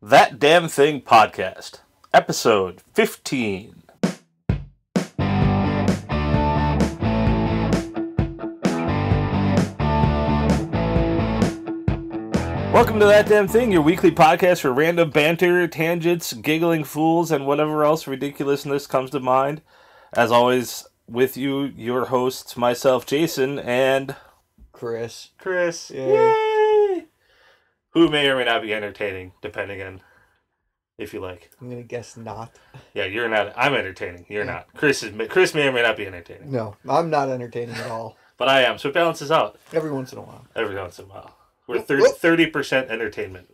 That Damn Thing Podcast, Episode 15. Welcome to That Damn Thing, your weekly podcast for random banter, tangents, giggling fools, and whatever else ridiculousness comes to mind. As always, with you, your hosts, myself, Jason, and... Chris. Yay! Who may or may not be entertaining, depending on if you like. I'm gonna guess not. Yeah, you're not. I'm entertaining. You're not. Chris may or may not be entertaining. No, I'm not entertaining at all. But I am, so it balances out. Every once in a while. Every once in a while. We're 30% entertainment.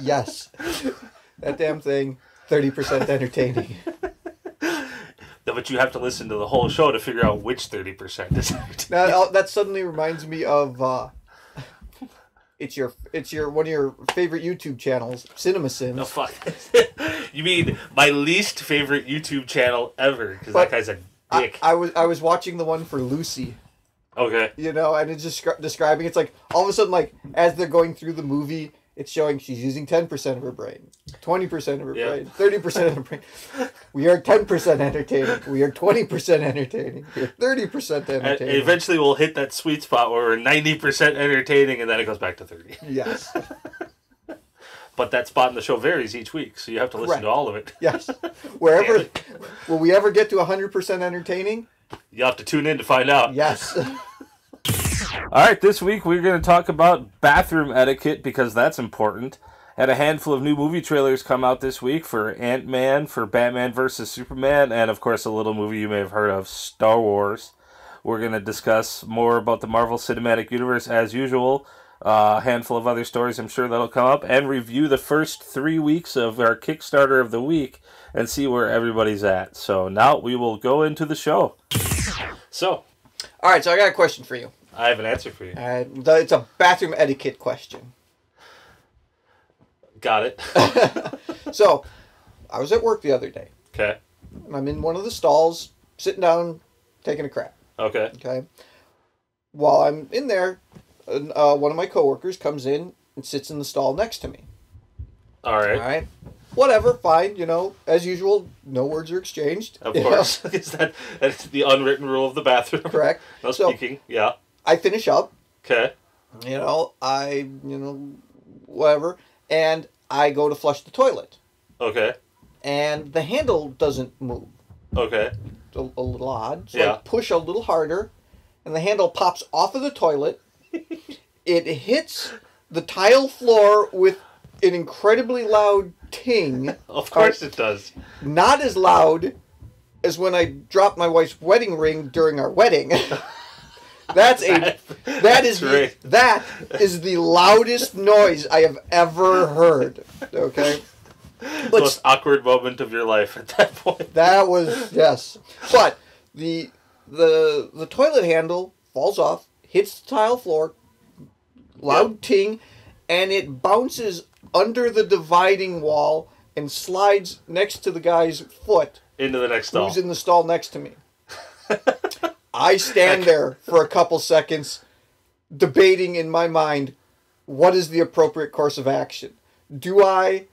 Yes. That damn thing, 30% entertaining. But you have to listen to the whole show to figure out which 30% is entertaining. Now, that suddenly reminds me of it's your one of your favorite YouTube channels, CinemaSins. No, fuck. You mean my least favorite YouTube channel ever? Because that guy's a dick. I was watching the one for Lucy. Okay. You know, and it's just describing. It's like all of a sudden, like as they're going through the movie, it's showing she's using 10% of her brain, 20% of her brain, 30% of her brain. We are 10% entertaining. We are 20% entertaining. We are 30% entertaining. And eventually, we'll hit that sweet spot where we're 90% entertaining, and then it goes back to 30. Yes. But that spot in the show varies each week, so you have to listen to all of it. Yes. Wherever, will we ever get to 100% entertaining? You'll have to tune in to find out. Yes. All right, this week we're going to talk about bathroom etiquette because that's important. Had a handful of new movie trailers come out this week for Ant-Man, for Batman vs. Superman, and of course a little movie you may have heard of, Star Wars. We're going to discuss more about the Marvel Cinematic Universe as usual. A handful of other stories I'm sure that'll come up, and review the first 3 weeks of our Kickstarter of the week and see where everybody's at. So now we will go into the show. So, all right, so I got a question for you. I have an answer for you. It's a bathroom etiquette question. Got it. So, I was at work the other day. Okay. I'm in one of the stalls, sitting down, taking a crap. Okay. Okay. While I'm in there, one of my coworkers comes in and sits in the stall next to me. All right. All right. Whatever, fine, you know, as usual, no words are exchanged. Of course. That's the unwritten rule of the bathroom. Correct. No speaking, yeah. I finish up. Okay. Whatever, and I go to flush the toilet. Okay. And the handle doesn't move. Okay. It's a little odd. So yeah. I push a little harder, and the handle pops off of the toilet. It hits the tile floor with an incredibly loud ting. Of course it does. Not as loud as when I dropped my wife's wedding ring during our wedding. That is the loudest noise I have ever heard. Okay? But most awkward moment of your life at that point. That was, yes. But the toilet handle falls off, hits the tile floor, loud ting, and it bounces under the dividing wall and slides next to the guy's foot. Into the next stall. Who's in the stall next to me. I stand there for a couple seconds, debating in my mind, what is the appropriate course of action? Do I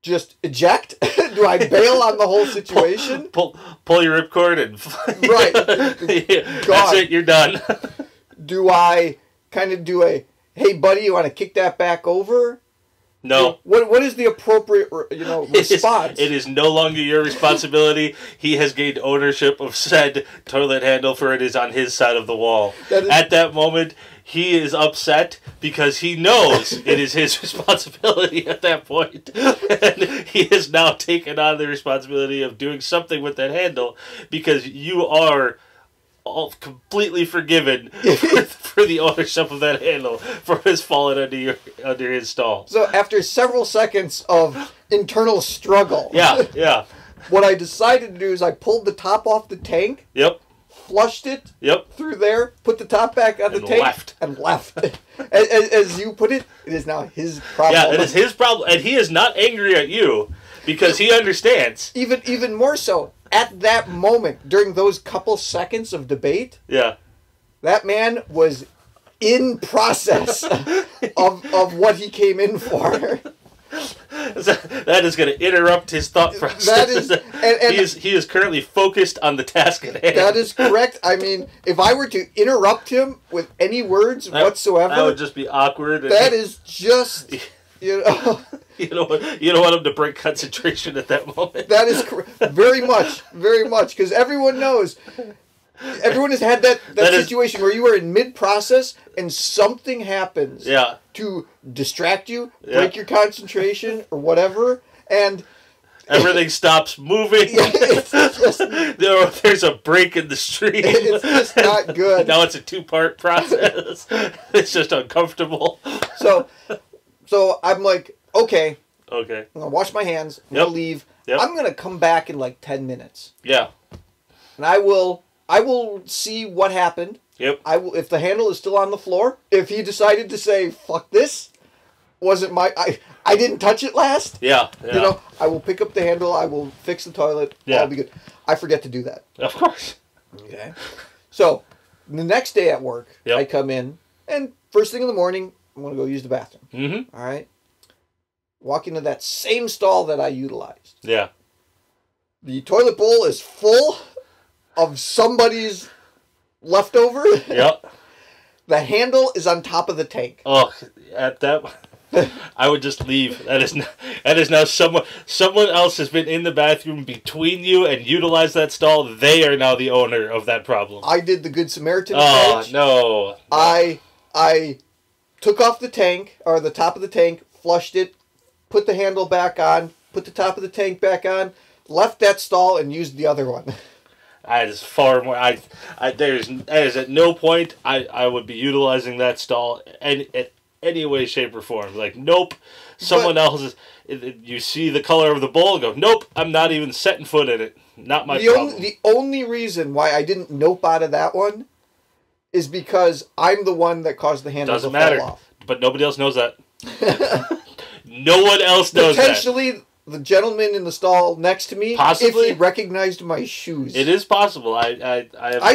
just eject? Do I bail on the whole situation? Pull your ripcord and... Right. That's it, you're done. Do I kind of do a, hey buddy, you want to kick that back over? No. What is the appropriate, response? It is no longer your responsibility. He has gained ownership of said toilet handle, for it is on his side of the wall. At that moment, he is upset because he knows it is his responsibility at that point. And he has now taken on the responsibility of doing something with that handle because you are all completely forgiven for the ownership of that handle for his fallen under his stall. So after several seconds of internal struggle, yeah, what I decided to do is I pulled the top off the tank. Yep. Flushed it. Yep. Through there. Put the top back on the tank. And left. As you put it, it is now his problem. Yeah, it is his problem, and he is not angry at you because he understands. Even more so. At that moment, during those couple seconds of debate, yeah, that man was in process of what he came in for. That is going to interrupt his thought process. That is, and he is currently focused on the task at hand. That is correct. I mean, if I were to interrupt him with any words whatsoever, that would just be awkward. That is just, you know. You don't want him to break concentration at that moment. That is very much, because everyone knows. Everyone has had that situation where you are in mid-process and something happens to distract you, break your concentration, or whatever, and everything stops moving. There's a break in the stream. It's just not good. Now it's a 2-part process. It's just uncomfortable. So I'm like, okay. I'm going to wash my hands. I'm going to leave. I'm going to come back in like 10 minutes. Yeah. And I will see what happened. Yep. If the handle is still on the floor, if he decided to say, fuck this, wasn't I didn't touch it last. Yeah. You know, I will pick up the handle, I will fix the toilet, I'll be good. I forget to do that. Of course. Okay. So, the next day at work, I come in, and first thing in the morning, I'm going to go use the bathroom. Mm-hmm. All right? Walk into that same stall that I utilized. Yeah. The toilet bowl is full of somebody's leftover. Yep. The handle is on top of the tank. Oh, at that, I would just leave. That is now someone else has been in the bathroom between you and utilized that stall. They are now the owner of that problem. I did the Good Samaritan approach. Oh, no. I took off the tank, or the top of the tank, flushed it, put the handle back on, put the top of the tank back on, left that stall, and used the other one. That is far more. There's at no point I would be utilizing that stall in any way, shape, or form. Like, nope. Someone else is. You see the color of the bowl, and go, nope. I'm not even setting foot in it. Not my problem. The only reason why I didn't nope out of that one is because I'm the one that caused the handle to fall off. But nobody else knows that. No one else knows that. Potentially, the gentleman in the stall next to me, possibly, if he recognized my shoes. It is possible. I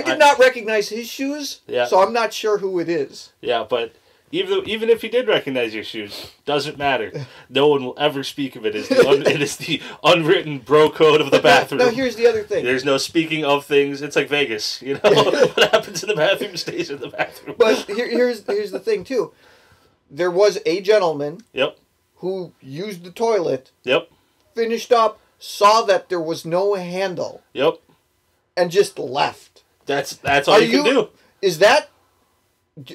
did not recognize his shoes, so I'm not sure who it is. Yeah, but even if he did recognize your shoes, doesn't matter. No one will ever speak of it. It is the unwritten bro code of the bathroom. Now, here's the other thing. There's no speaking of things. It's like Vegas. You know, what happens in the bathroom stays in the bathroom. But here's the thing, too. There was a gentleman who used the toilet, finished up, saw that there was no handle, and just left. That's all you can do.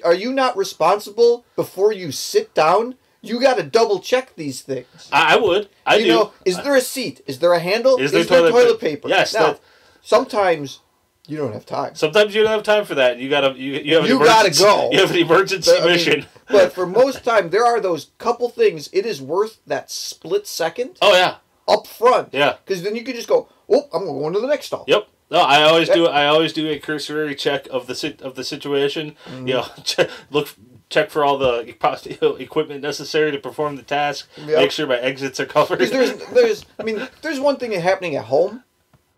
Are you not responsible before you sit down? You got to double check these things. I would. I do. Know, is there a seat? Is there a handle? Is there toilet paper? Yes. Now, sometimes you don't have time. Sometimes you don't have time for that. You gotta go. You have an emergency mission. But for most time, there are those couple things. It is worth that split second. Oh yeah. Up front. Yeah. Because then you can just go, oh, I'm going to go into the next stall. Yep. No, I always do a cursory check of the situation. Mm-hmm. You know, check for all the equipment necessary to perform the task. Yep. Make sure my exits are covered. There's one thing happening at home.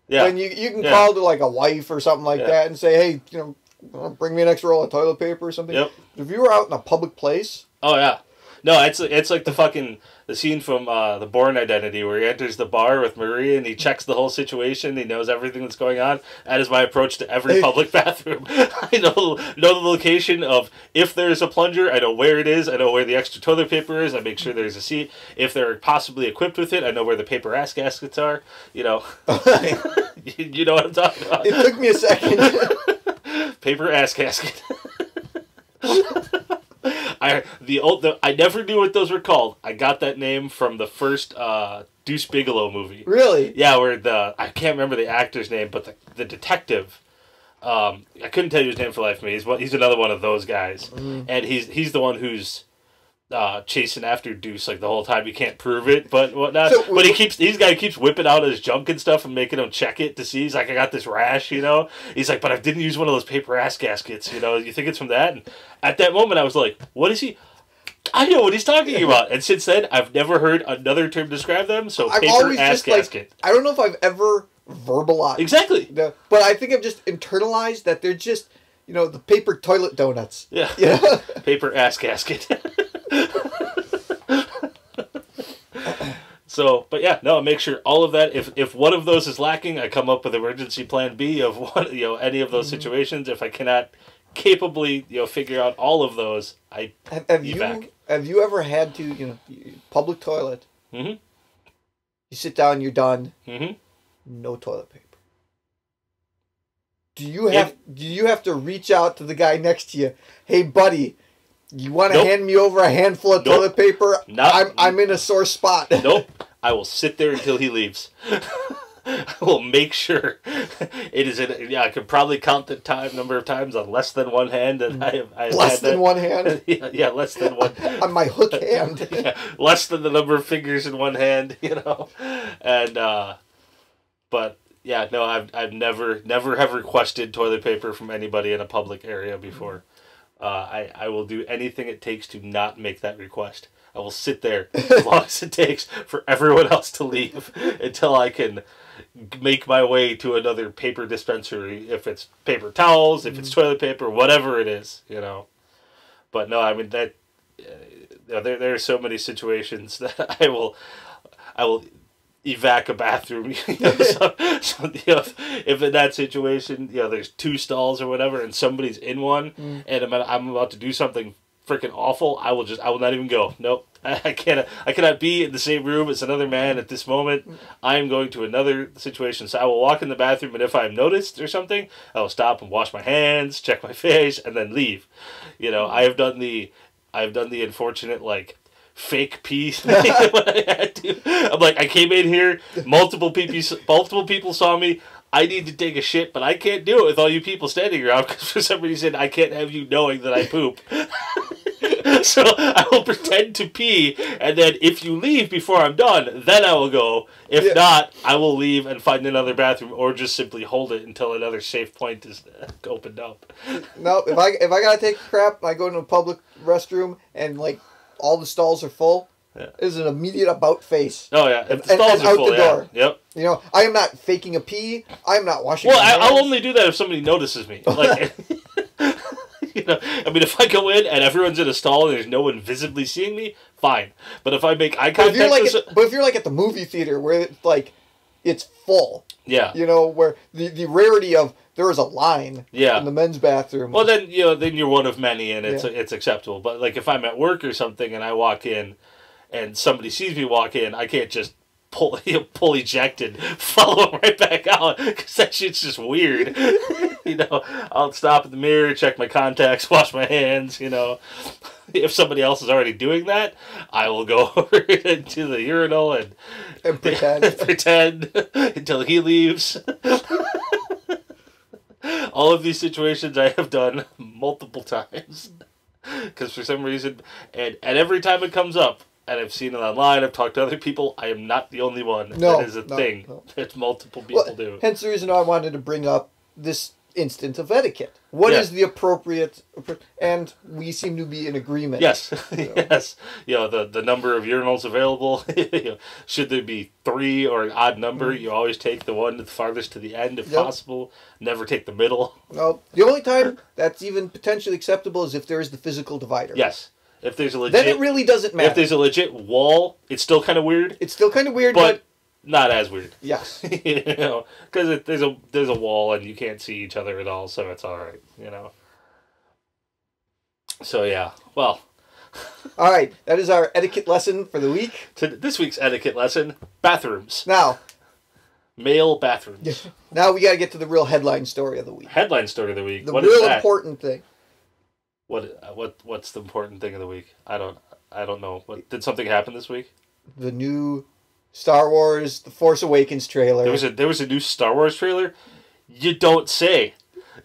Yeah. And you can call to like a wife or something like that and say, hey, you know, bring me an extra roll of toilet paper or something. Yep. If you were out in a public place. Oh yeah. No, it's like the scene from The Bourne Identity where he enters the bar with Maria and he checks the whole situation. He knows everything that's going on. That is my approach to every public bathroom. I know the location of if there's a plunger. I know where it is. I know where the extra toilet paper is. I make sure there's a seat. If they're possibly equipped with it, I know where the paper ass gaskets are. You know, you know what I'm talking about. It took me a second. Paper ass gasket. I never knew what those were called. I got that name from the first Deuce Bigalow movie. Really? Yeah, where I can't remember the actor's name, but the detective. I couldn't tell you his name for life of me. He's another one of those guys, and he's the one who's chasing after Deuce like the whole time. You can't prove it, but whatnot. But he's guy keeps whipping out his junk and stuff and making him check it to see. He's like, I got this rash, you know. He's like, but I didn't use one of those paper ass gaskets, you know. You think it's from that? And at that moment, I was like, what is he? I know what he's talking about. And since then, I've never heard another term describe them. So paper ass gasket. I don't know if I've ever verbalized exactly, but I think I've just internalized that they're just the paper toilet donuts. Yeah. Yeah. Paper ass gasket. So, but yeah, no, make sure all of that. If one of those is lacking, I come up with emergency plan B of one, any of those situations. If I cannot capably, figure out all of those, I evac. Have you ever had to, public toilet? Mm-hmm. You sit down, you're done. Mm-hmm. No toilet paper. Do you have to reach out to the guy next to you? Hey, buddy, you want to hand me over a handful of toilet paper? I'm in a sore spot. Nope. I will sit there until he leaves. I will make sure it is I could probably count the number of times on less than one hand, and I have less than one hand. Yeah, less than one on my hook hand. Yeah, less than the number of fingers in one hand, and but yeah, no, I've never have requested toilet paper from anybody in a public area before. I will do anything it takes to not make that request. I will sit there as long as it takes for everyone else to leave until I can make my way to another paper dispensary, if it's paper towels, if it's toilet paper, whatever it is, But no, I mean, that there are so many situations that I will evac a bathroom. If in that situation, there's 2 stalls or whatever, and somebody's in one, and I'm about to do something freaking awful, I will not even go. Nope. I cannot be in the same room as another man at this moment. I am going to another situation. So I will walk in the bathroom, and if I'm noticed or something, I will stop and wash my hands, check my face, and then leave. I've done the unfortunate, fake pee when I had to. I'm like, I came in here, multiple people saw me. I need to take a shit, but I can't do it with all you people standing around because for some reason I can't have you knowing that I poop. So I will pretend to pee, and then if you leave before I'm done, then I will go. If not, I will leave and find another bathroom, or just simply hold it until another safe point is opened up. No, if I gotta take a crap, I go into a public restroom and all the stalls are full. Yeah. There's an immediate about face. Oh yeah, if the stalls are full, the door. Yep. I am not faking a pee. I am not washing. Well, I'll only do that if somebody notices me. If I go in and everyone's in a stall and there's no one visibly seeing me, fine. But if I make eye contact, but if you're at the movie theater where it's full, yeah, where the rarity of there is a line, in the men's bathroom. Well, then you're one of many and it's acceptable. But if I'm at work or something and I walk in and somebody sees me walk in, I can't just pull eject and follow him right back out because that shit's just weird. I'll stop at the mirror, check my contacts, wash my hands. If somebody else is already doing that, I will go over into the urinal and pretend until he leaves. All of these situations I have done multiple times because for some reason, and every time it comes up, and I've seen it online, I've talked to other people, I am not the only one. That is a thing that multiple people do. Hence the reason I wanted to bring up this instance of etiquette. What is the appropriate... And we seem to be in agreement. Yes. Yes. The number of urinals available. Should there be 3 or an odd number, you always take the one farthest to the end if possible. Never take the middle. No. The only time that's even potentially acceptable is if there is the physical divider. Yes. If there's a legit, then it really doesn't matter. If there's a legit wall, it's still kind of weird. But not as weird. Yes. Because there's a wall and you can't see each other at all, so it's all right. So yeah, well. All right, that is our etiquette lesson for the week. This week's etiquette lesson: bathrooms. Now, male bathrooms. Now we got to get to the real headline story of the week. Headline story of the week. The real important thing. What's the important thing of the week? I don't know. Did something happen this week? The new Star Wars The Force Awakens trailer. There was a new Star Wars trailer? You don't say.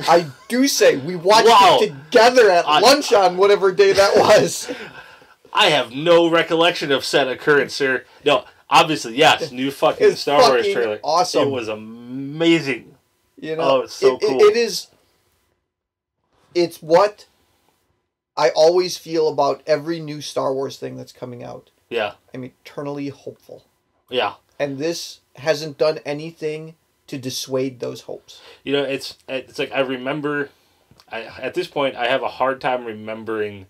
I do say. We watched it together at lunch on whatever day that was. I have no recollection of said occurrence, sir. No, obviously, yes, new fucking Star Wars trailer. Awesome. It was amazing. It's so cool. It's what I always feel about every new Star Wars thing that's coming out. Yeah. I'm eternally hopeful. Yeah. And this hasn't done anything to dissuade those hopes. It's like I remember at this point, I have a hard time remembering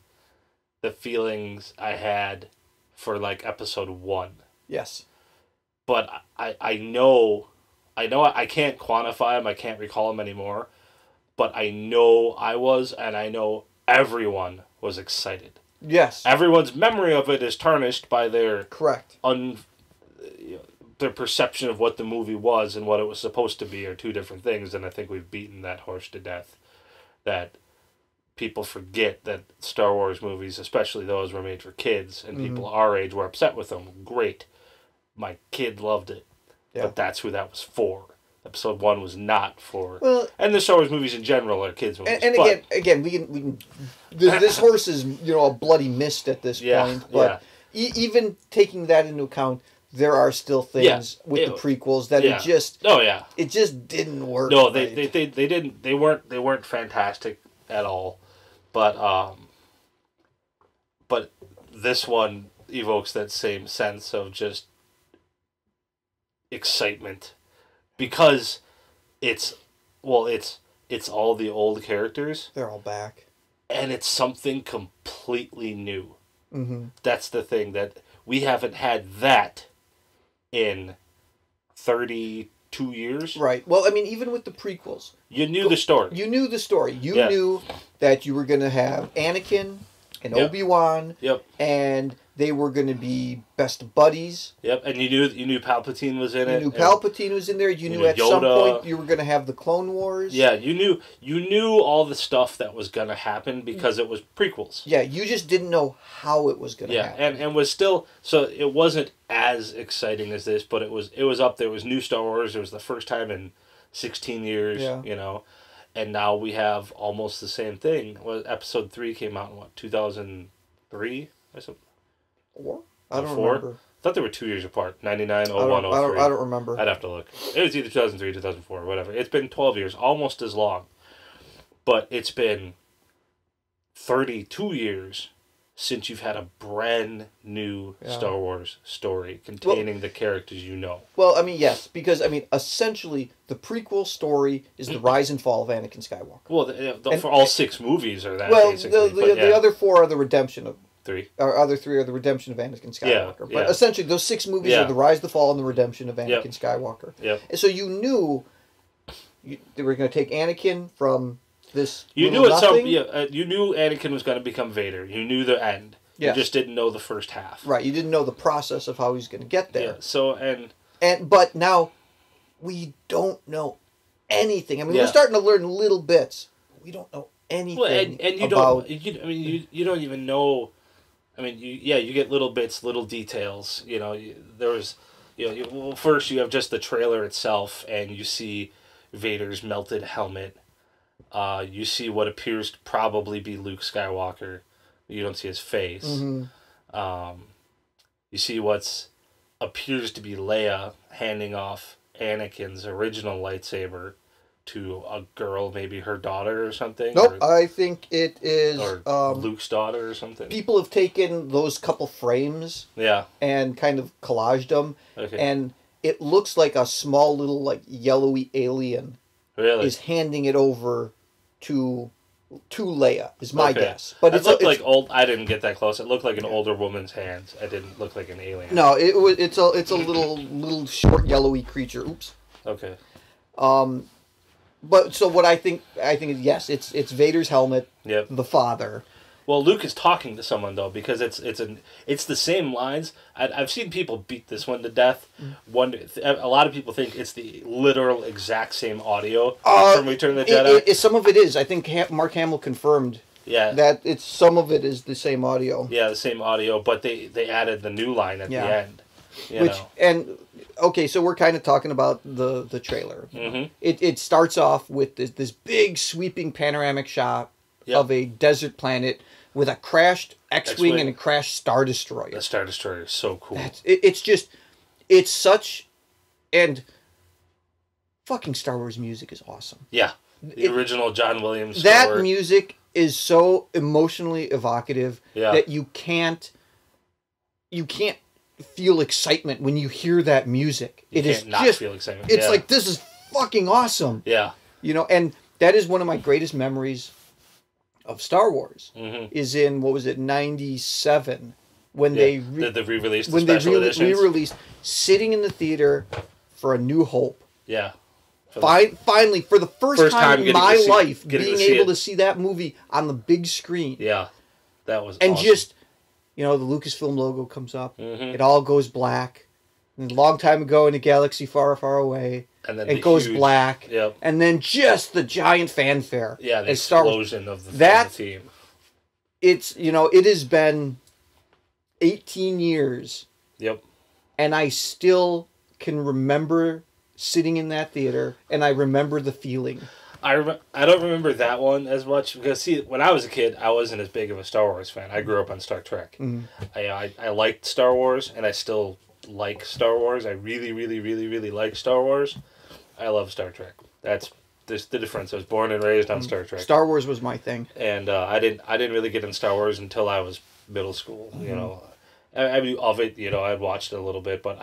the feelings I had for like episode 1. Yes. But I know I can't quantify them. I can't recall them anymore. But I know I was, and I know everyone was excited. Yes. Everyone's memory of it is tarnished by their correct their perception of what the movie was and what it was supposed to be are two different things. And I think we've beaten that horse to death. That people forget that Star Wars movies, especially those, were made for kids, and people our age were upset with them. Great. My kid loved it. Yeah. But that's who that was for. Episode 1 was not for... Well, and the Star Wars movies in general are kids' movies. And again, we can this horse is, a bloody mist at this point. But even taking that into account, there are still things with the prequels that it just... Oh, yeah. It just didn't work. No, right. they didn't... They weren't fantastic at all. But this one evokes that same sense of just excitement. Because it's all the old characters. They're all back. And it's something completely new. Mm-hmm. That's the thing, that we haven't had that in 32 years. Right. Well, I mean, even with the prequels. You knew the story. You knew the story. You knew that you were going to have Anakin and Obi-Wan. Yep. And they were going to be best buddies. Yep, and you knew Palpatine was in it. You knew Palpatine was in there. You knew at Yoda. Some point you were going to have the Clone Wars. Yeah, you knew all the stuff that was going to happen because it was prequels. Yeah, you just didn't know how it was going to happen. and was still, so it wasn't as exciting as this, but it was up there. It was new Star Wars. It was the first time in 16 years, and now we have almost the same thing. Well, Episode 3 came out in 2003 or something. I don't remember. I thought they were 2 years apart. 99, 01, 03. I don't remember. I'd have to look. It was either 2003, 2004, whatever. It's been 12 years, almost as long. But it's been 32 years since you've had a brand new Star Wars story containing the characters you know. Well, I mean, yes, because, essentially, the prequel story is the rise and fall of Anakin Skywalker. Well, for all 6 movies are that, basically. The other 4 are the redemption of... 3. Our other 3 are the redemption of Anakin Skywalker. But essentially, those 6 movies are the rise, the fall, and the redemption of Anakin Skywalker. Yep. And so you knew they were going to take Anakin from this. You knew you knew Anakin was going to become Vader. You knew the end. Yes. You just didn't know the first half. Right. You didn't know the process of how he's going to get there. Yeah. So but now we don't know anything. I mean, we're starting to learn little bits. We don't know anything. Well, and you about... don't. You don't even know. I mean, you get little bits, little details. There was, first you have just the trailer itself, and you see Vader's melted helmet. You see what appears to probably be Luke Skywalker. You don't see his face. Mm-hmm. You see what appears to be Leia handing off Anakin's original lightsaber to a girl, maybe her daughter or something. Nope, I think it is... Or Luke's daughter or something. People have taken those couple frames and kind of collaged them, and it looks like a small little yellowy alien is handing it over to Leia, is my guess. But it looked like old... I didn't get that close. It looked like an older woman's hands. It didn't look like an alien. No, it's a little short yellowy creature. Oops. Okay. But so what I think is, yes, it's Vader's helmet. Yep. The father. Well, Luke is talking to someone though, because it's the same lines. I've seen people beat this one to death. A lot of people think it's the literal exact same audio from Return of the Jedi. Some of it is. I think Mark Hamill confirmed. Yeah. That some of it is the same audio. Yeah, the same audio, but they added the new line at the end. Okay, so we're kind of talking about the trailer. Mm-hmm. It starts off with this big sweeping panoramic shot of a desert planet with a crashed X-Wing and a crashed Star Destroyer. The Star Destroyer is so cool. It's such... And fucking Star Wars music is awesome. Yeah. The original John Williams score. That music is so emotionally evocative that you can't feel excitement when you hear that music. You can't not feel excitement. It's like, this is fucking awesome. Yeah. And that is one of my greatest memories of Star Wars is in, what was it, 97, when they re-released when the special they editions. re-released, sitting in the theater for A New Hope. Yeah. Finally, for the first time in my life, being able to see that movie on the big screen. Yeah, that was and awesome. Just, the Lucasfilm logo comes up. It all goes black. And a long time ago in a galaxy far, far away, and then it goes black. Yep. And then just the giant fanfare. Yeah, the explosion of the theme. It's, it has been 18 years. Yep. And I still can remember sitting in that theater, and I remember the feeling. I don't remember that one as much because, see, when I was a kid, I wasn't as big of a Star Wars fan. I grew up on Star Trek. I liked Star Wars, and I still like Star Wars. I really, really, really, really like Star Wars. I love Star Trek. That's the difference. I was born and raised on Star Trek. Star Wars was my thing, and I didn't really get into Star Wars until I was middle school. Of it, I'd watched it a little bit, but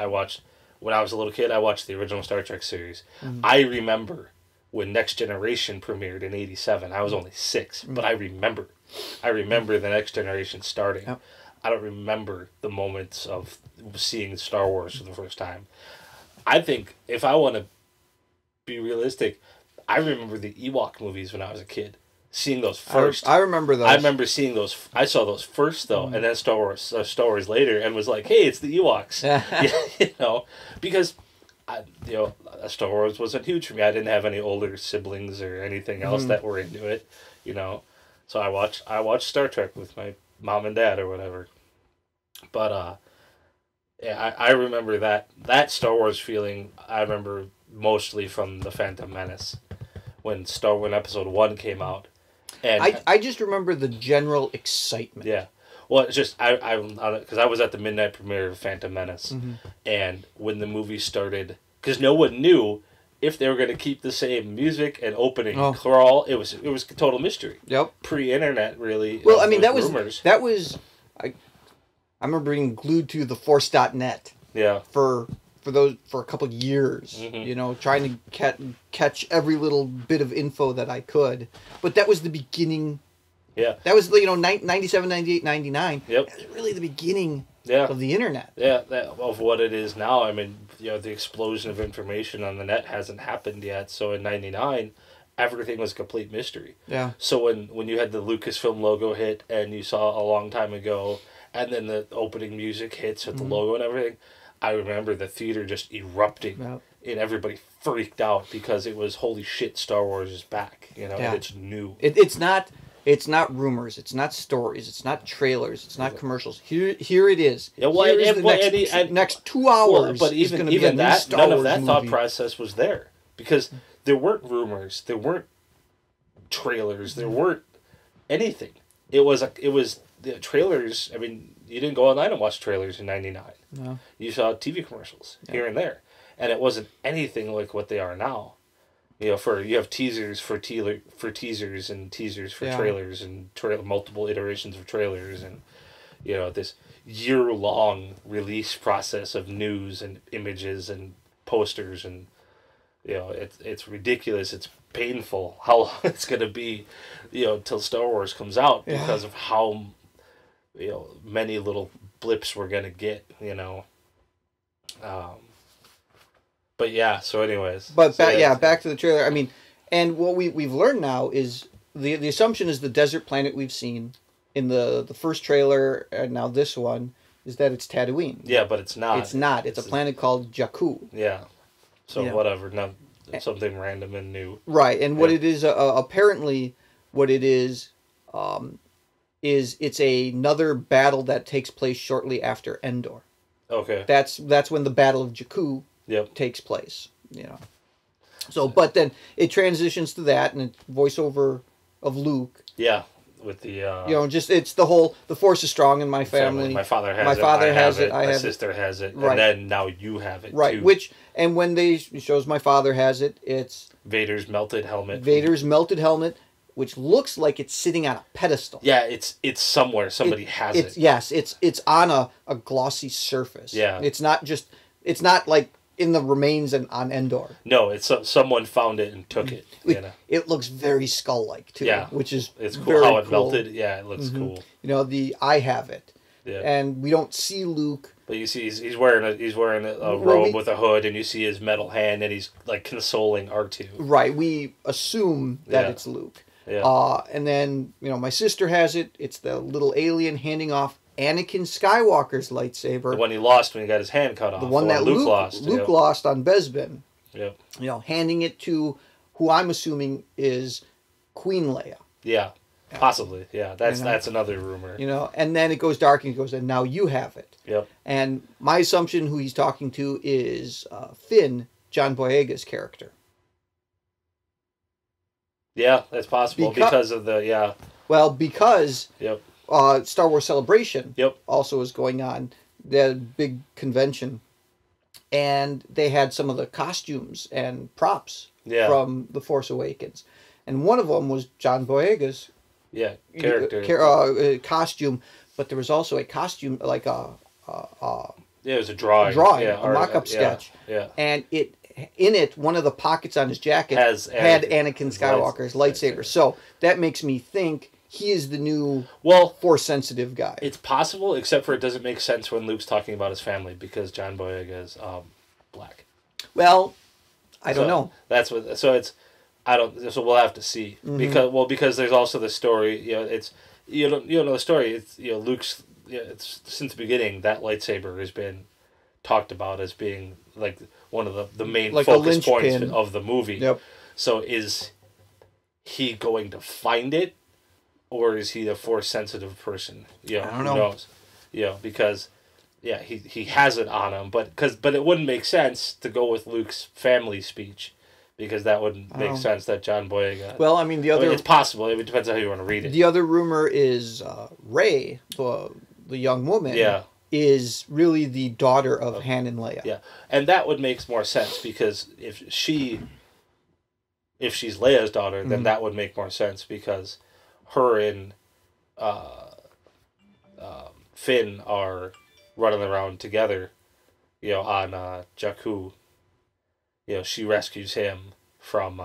when I was a little kid, I watched the original Star Trek series. I remember when Next Generation premiered in '87. I was only 6, but I remember the Next Generation starting. Yep. I don't remember the moments of seeing Star Wars for the first time. I think if I want to be realistic, I remember the Ewok movies when I was a kid. Seeing those first. I remember those. I remember seeing those. I saw those first, though, and then Star Wars later, and was like, hey, it's the Ewoks. Because, Star Wars wasn't huge for me. I didn't have any older siblings or anything else that were into it, So I watched Star Trek with my mom and dad or whatever. But, I remember that Star Wars feeling, I remember mostly from The Phantom Menace, when Episode 1 came out. And I just remember the general excitement. Yeah. Well, it's just, because I was at the midnight premiere of Phantom Menace, and when the movie started, because no one knew if they were going to keep the same music and opening crawl. It was a total mystery. Yep. Pre-internet, really. Well, I mean, that was I remember being glued to theforce.net. Yeah. For a couple of years, trying to catch every little bit of info that I could. But that was the beginning. Yeah. That was 97, 98, 99. Yep. That was really the beginning of the internet. Yeah, of what it is now. I mean, the explosion of information on the net hasn't happened yet. So in 99, everything was a complete mystery. Yeah. So when you had the Lucasfilm logo hit and you saw a long time ago, and then the opening music hits with the logo and everything, I remember the theater just erupting, and everybody freaked out because it was, holy shit, Star Wars is back. And it's new. It's not rumors. It's not stories. It's not trailers. It's not commercials. Here it is. Yeah, well, here is the next 2 hours. But even that, none of that thought process was there, because there weren't rumors. There weren't trailers. There weren't anything. It was the trailers. I mean, you didn't go online and watch trailers in '99. No. You saw TV commercials here and there, and it wasn't anything like what they are now. You have teasers for teasers and teasers for trailers and multiple iterations of trailers, and this year-long release process of news and images and posters, and it's ridiculous. It's painful how long it's going to be, till Star Wars comes out, because of how many little blips we're going to get, But yeah, so anyways. But back to the trailer. I mean, and what we've learned now is the assumption is the desert planet we've seen in the first trailer, and now this one, is that it's Tatooine. Yeah, but it's not. It's not. It's a planet called Jakku. Yeah. So whatever. No, something random and new. Right, and what it is, apparently, what it is it's another battle that takes place shortly after Endor. Okay. That's when the Battle of Jakku takes place. So, but then it transitions to that, and it's voiceover of Luke. Yeah, with the it's the Force is strong in my family. My father has it. My father has it. My sister has it. Right. And then now you have it right. too. And when they shows my father has it, it's Vader's melted helmet. Which looks like it's sitting on a pedestal. Yeah, it's somewhere. Somebody has it. Yes, it's on a glossy surface. Yeah. It's not like in the remains and on Endor. No, it's someone found it and took it. You know? It looks very skull-like too. Yeah, which is it's cool very how it cool. melted. Yeah, it looks cool. You know, I have it. Yeah. And we don't see Luke. But you see, he's wearing a robe with a hood, and you see his metal hand, and he's like consoling R2. Right. We assume that it's Luke. Yeah. And then my sister has it. It's the little alien handing off Anakin Skywalker's lightsaber. The one he lost when he got his hand cut off. The one that Luke lost. Luke lost on Bespin. Yep. Handing it to who I'm assuming is Queen Leia. Yeah. Possibly, yeah. That's another rumor. And then it goes dark and he goes, and now you have it. Yep. And my assumption who he's talking to is Finn, John Boyega's character. Yeah, that's possible because of the Well, because Yep. Star Wars Celebration Yep. also is going on, the big convention, and they had some of the costumes and props from The Force Awakens, and one of them was John Boyega's character costume, but there was also a costume like it was a drawing, a mock-up sketch, yeah, and in it one of the pockets on his jacket had Anakin Skywalker's lightsaber. So that makes me think he is the new Force sensitive guy. It's possible, except for it doesn't make sense when Luke's talking about his family because John Boyega is black. Well, I don't know. That's what. So it's. I don't. So we'll have to see because there's also the story. It's you don't know the story. It's Luke's. It's since the beginning that lightsaber has been talked about as being like one of the main focus points of the movie. Yep. So is he going to find it, or is he a Force sensitive person? I don't know. Who knows? Because he has it on him, but it wouldn't make sense to go with Luke's family speech. Because that wouldn't make sense that John Boyega. Well, I mean, it's possible. It depends on how you want to read it. The other rumor is Rey, the young woman, is really the daughter of Han and Leia. Yeah, and that would make more sense because if she's Leia's daughter, then that would make more sense because her and Finn are running around together, on Jakku. She rescues him from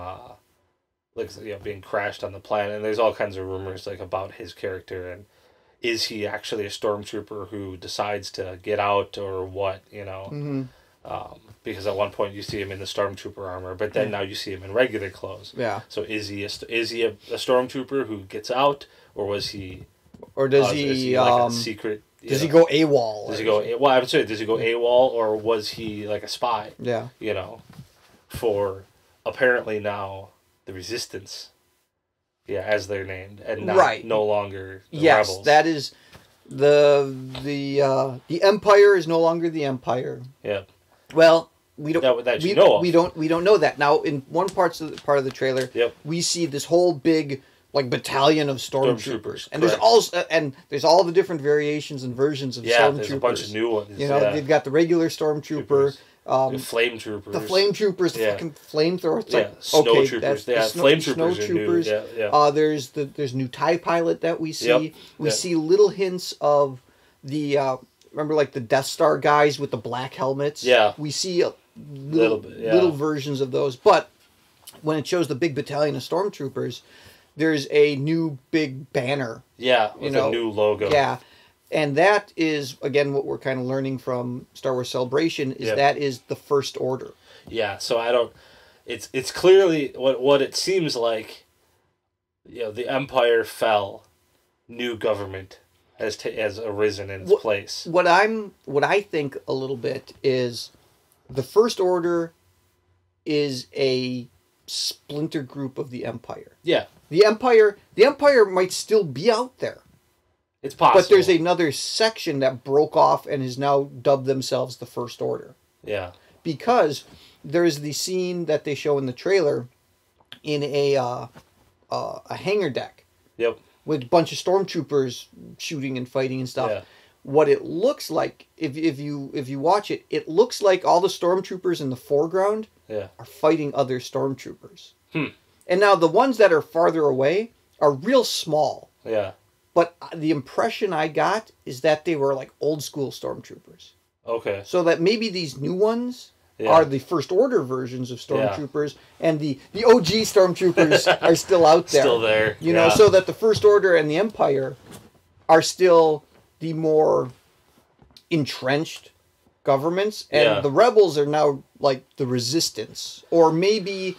being crashed on the planet, and there's all kinds of rumors about his character and is he actually a stormtrooper who decides to get out or what? Because at one point you see him in the stormtrooper armor, but then now you see him in regular clothes. Yeah. So is he a stormtrooper who gets out, or was he? Or does he? Is he like a secret? Does he go AWOL? Does he go? Well, I would say, does he go AWOL, or was he like a spy? Yeah. For apparently now the Resistance, as they're named, and no longer the Rebels. That is the Empire is no longer the Empire. Yeah. Well, we don't we don't know that now. In one part of the trailer, we see this whole big battalion of stormtroopers, and there's all the different variations and versions of stormtroopers. There's a bunch of new ones. They've got the regular stormtrooper. The flame troopers. The fucking flamethrowers. Snow troopers. Flame troopers are new. There's new TIE pilot that we see. Yep. We see little hints of the remember the Death Star guys with the black helmets. Yeah. We see little versions of those, but when it shows the big battalion of stormtroopers, there's a new big banner. Yeah, with a new logo. Yeah. And that is, again, what we're kind of learning from Star Wars Celebration, is that is the First Order. Yeah, so it's clearly what it seems like, the Empire fell, new government has arisen in its place. What I think a little bit is the First Order is a splinter group of the Empire. Yeah. The Empire might still be out there. It's possible. But there's another section that broke off and has now dubbed themselves the First Order. Yeah. Because there's the scene that they show in the trailer in a hangar deck. Yep. With a bunch of stormtroopers shooting and fighting and stuff. Yeah. What it looks like, if you watch it, it looks like all the stormtroopers in the foreground are fighting other stormtroopers. And now the ones that are farther away are real small. Yeah. But the impression I got is that they were old school stormtroopers. Okay. So that maybe these new ones are the First Order versions of stormtroopers, and the OG stormtroopers are still out there. Still there. You know, so that the First Order and the Empire are still the more entrenched governments, and the rebels are now like the resistance. Or maybe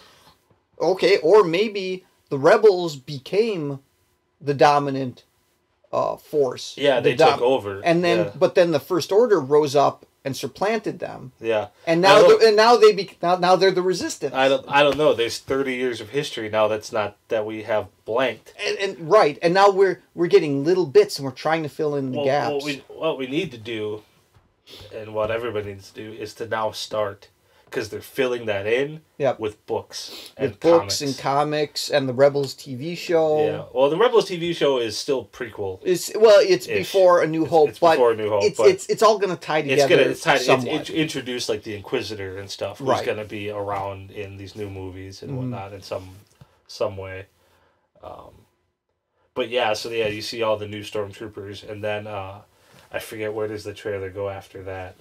the rebels became the dominant force. Yeah, they took over. And then, but then the First Order rose up and supplanted them. Yeah, and now now they're the resistance. I don't know. There's 30 years of history now that we have blanked. And right, and now we're getting little bits, and we're trying to fill in the gaps. What we need to do, and what everybody needs to do, is to now start, because they're filling that in with books and comics and the Rebels TV show. Yeah, well, the Rebels TV show is still prequel. It's before A New Hope. It's before A New Hope. It's all going to tie together. It's introduced like the Inquisitor and stuff, who's going to be around in these new movies and whatnot in some way. But you see all the new stormtroopers, and then I forget, where does the trailer go after that?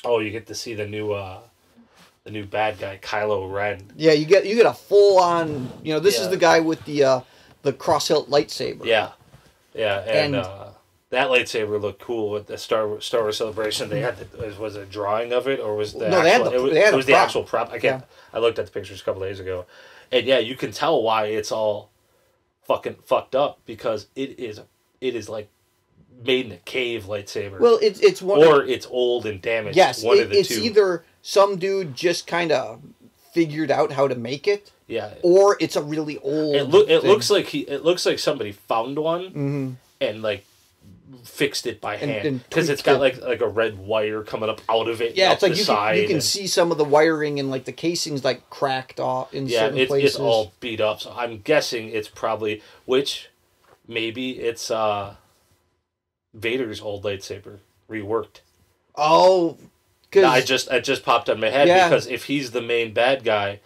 You get to see the new bad guy, Kylo Ren. Yeah, you get a full on. This is the guy with the cross-hilt lightsaber. Yeah, and that lightsaber looked cool with the Star Wars Celebration. They had was it a drawing of it, or was the it was the actual prop? I looked at the pictures a couple days ago, and you can tell why it's all fucking fucked up, because it is like made in a cave lightsaber. Well, it's it's old and damaged. Yes, one of the it's two. Either some dude just kind of figured out how to make it. Yeah. Or it's a really old. It looks like somebody found one and like fixed it by hand, because it's got like a red wire coming up out of it. Yeah, it's like you can see some of the wiring and like the casing's like cracked off in certain places. It's all beat up. So I'm guessing it's probably maybe it's Vader's old lightsaber reworked. Oh, because it just popped on my head, because if he's the main bad guy,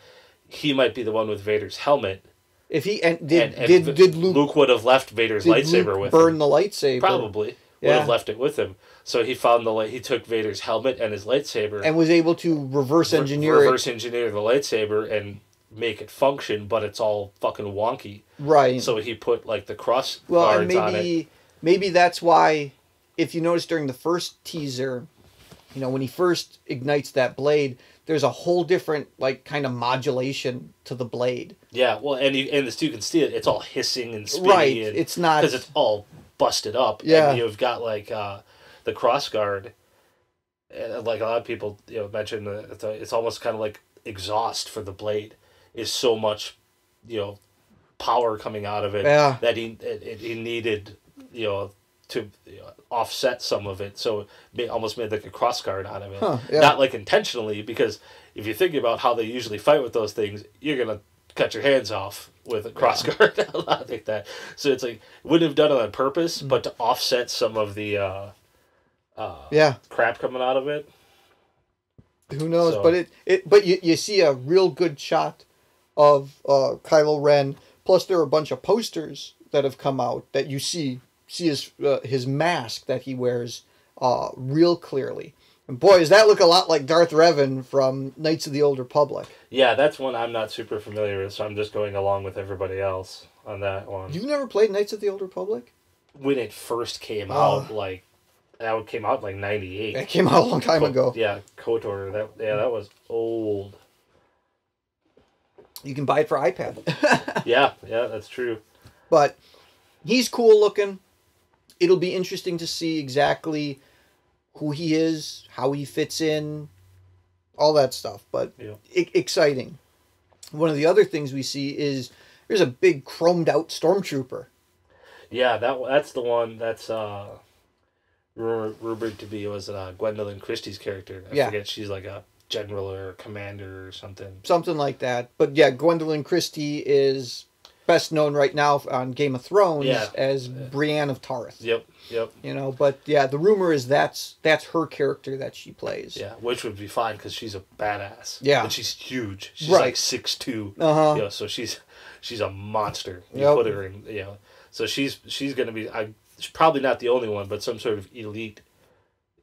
he might be the one with Vader's helmet. If he did Luke would have left Vader's lightsaber with him. Burn the lightsaber. Probably would have left it with him. So he found he took Vader's helmet and his lightsaber and was able to reverse engineer the lightsaber and make it function, but it's all fucking wonky. Right. So he put like the cross guards on it. Maybe that's why, if you notice during the first teaser, when he first ignites that blade, there's a whole different like kind of modulation to the blade. Yeah, well, and you can see it. It's all hissing and spinning. Right, it's not, because it's all busted up. Yeah, and you've got like the cross guard, and like a lot of people mention it's almost kind of like exhaust for the blade. Is so much power coming out of it that he needed to offset some of it, so it almost made like a cross guard out of it. Not like intentionally, because if you think about how they usually fight with those things, you're gonna cut your hands off with a cross guard. A lot like that. So it's like, wouldn't have done it on purpose, but to offset some of the crap coming out of it. Who knows? So. But you see a real good shot of Kylo Ren. Plus, there are a bunch of posters that have come out that you see his mask that he wears real clearly. And boy, does that look a lot like Darth Revan from Knights of the Old Republic. Yeah, that's one I'm not super familiar with, so I'm just going along with everybody else on that one. You've never played Knights of the Old Republic? When it first came out, that came out like 98. It came out a long time ago. Yeah, KOTOR. That was old. You can buy it for iPad. yeah, that's true. But he's cool looking. It'll be interesting to see exactly who he is, how he fits in, all that stuff. But exciting. One of the other things we see is there's a big chromed out stormtrooper. Yeah, that's the one that's rumored to be Gwendolyn Christie's character. I forget, she's like a general or a commander or something. Something like that. But yeah, Gwendolyn Christie is best known right now on Game of Thrones as Brienne of Tarth. Yep. But yeah, the rumor is that's her character that she plays. Yeah, which would be fine because she's a badass. Yeah. And she's huge. She's like 6'2". Uh-huh. So she's a monster. You put her in, so she's going to be, she's probably not the only one, but some sort of elite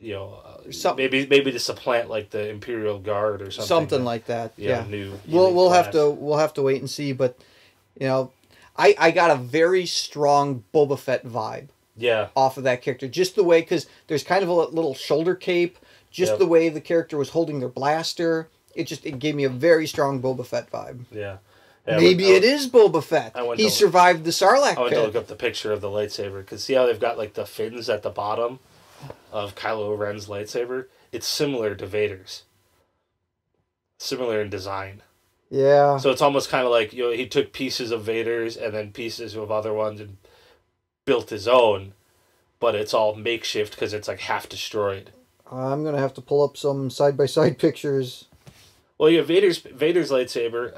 maybe to supplant like the Imperial Guard or something. Something like that. Yeah. New. We'll have to wait and see, but I got a very strong Boba Fett vibe. Yeah. Off of that character, just the way, because there's kind of a little shoulder cape, just the way the character was holding their blaster. It gave me a very strong Boba Fett vibe. Yeah. Maybe it is Boba Fett. He survived the Sarlacc I went pit. to look up the picture of the lightsaber, because see how they've got like the fins at the bottom of Kylo Ren's lightsaber? It's similar to Vader's. Similar in design. Yeah. So it's almost kind of like, he took pieces of Vader's and then pieces of other ones and built his own, but it's all makeshift because it's like half destroyed. I'm going to have to pull up some side-by-side pictures. Well, yeah, Vader's lightsaber,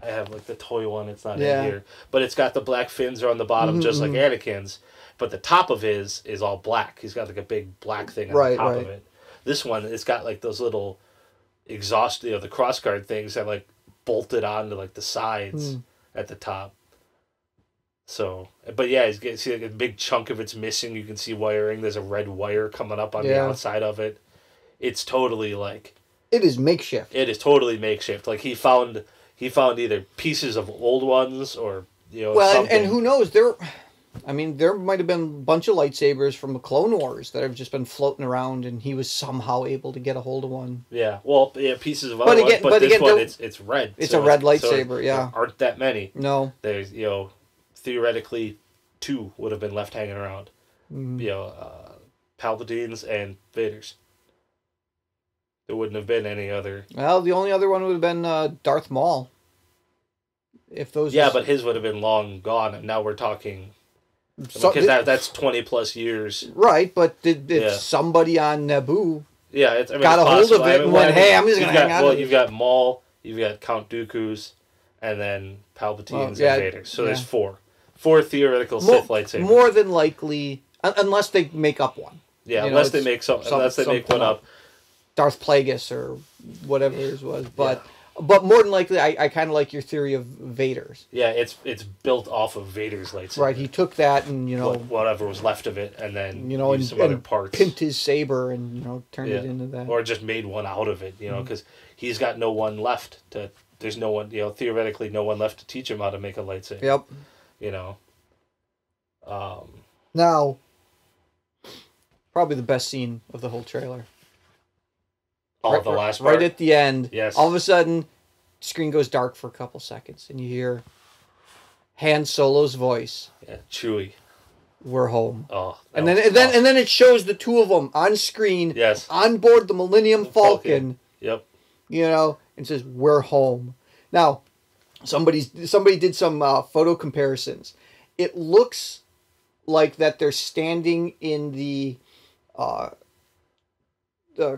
I have like the toy one, it's not in here, but it's got the black fins on the bottom just like Anakin's, but the top of his is all black. He's got like a big black thing on the top of it. This one, it's got like those little exhaust, the crossguard things that like bolted onto like the sides at the top. So, but yeah, you can see like a big chunk of it's missing. You can see wiring. There's a red wire coming up on the outside of it. It's totally like... It is makeshift. It is totally makeshift. Like he found either pieces of old ones or, something. And who knows, there might have been a bunch of lightsabers from the Clone Wars that have just been floating around, and he was somehow able to get a hold of one. Yeah, well, pieces of other ones, but this one, it's red. It's a red lightsaber, there aren't that many. No. There's, theoretically, 2 would have been left hanging around. Palpatine's and Vader's. There wouldn't have been any other. Well, the only other one would have been Darth Maul. If those. Yeah, but his would have been long gone, and now we're talking. Because that's 20 plus years. Right, but did somebody on Naboo? Yeah, got a hold of it and went, "Hey, I'm just gonna hang out." Well, you've got Maul, you've got Count Dooku's, and then Palpatine's and Vader's. So there's 4 theoretical Sith lightsabers. More than likely, unless they make up one. Yeah, unless they make one up. Darth Plagueis or whatever his was, but more than likely, I kind of like your theory of Vader's. Yeah, it's built off of Vader's lightsaber. Right, he took that and whatever was left of it, and then used some and other parts, pimped his saber and turned it into that, or just made one out of it. Because he's got no one left to. There's no one, theoretically, no one left to teach him how to make a lightsaber. Yep. Now, probably the best scene of the whole trailer. The last part? Right at the end. Yes. All of a sudden, screen goes dark for a couple seconds, and you hear Han Solo's voice. Yeah, Chewie. We're home. Oh. And then it shows the two of them on screen. Yes. On board the Millennium Falcon. Yep. And says, "We're home." Now, somebody did some photo comparisons. It looks like that they're standing in the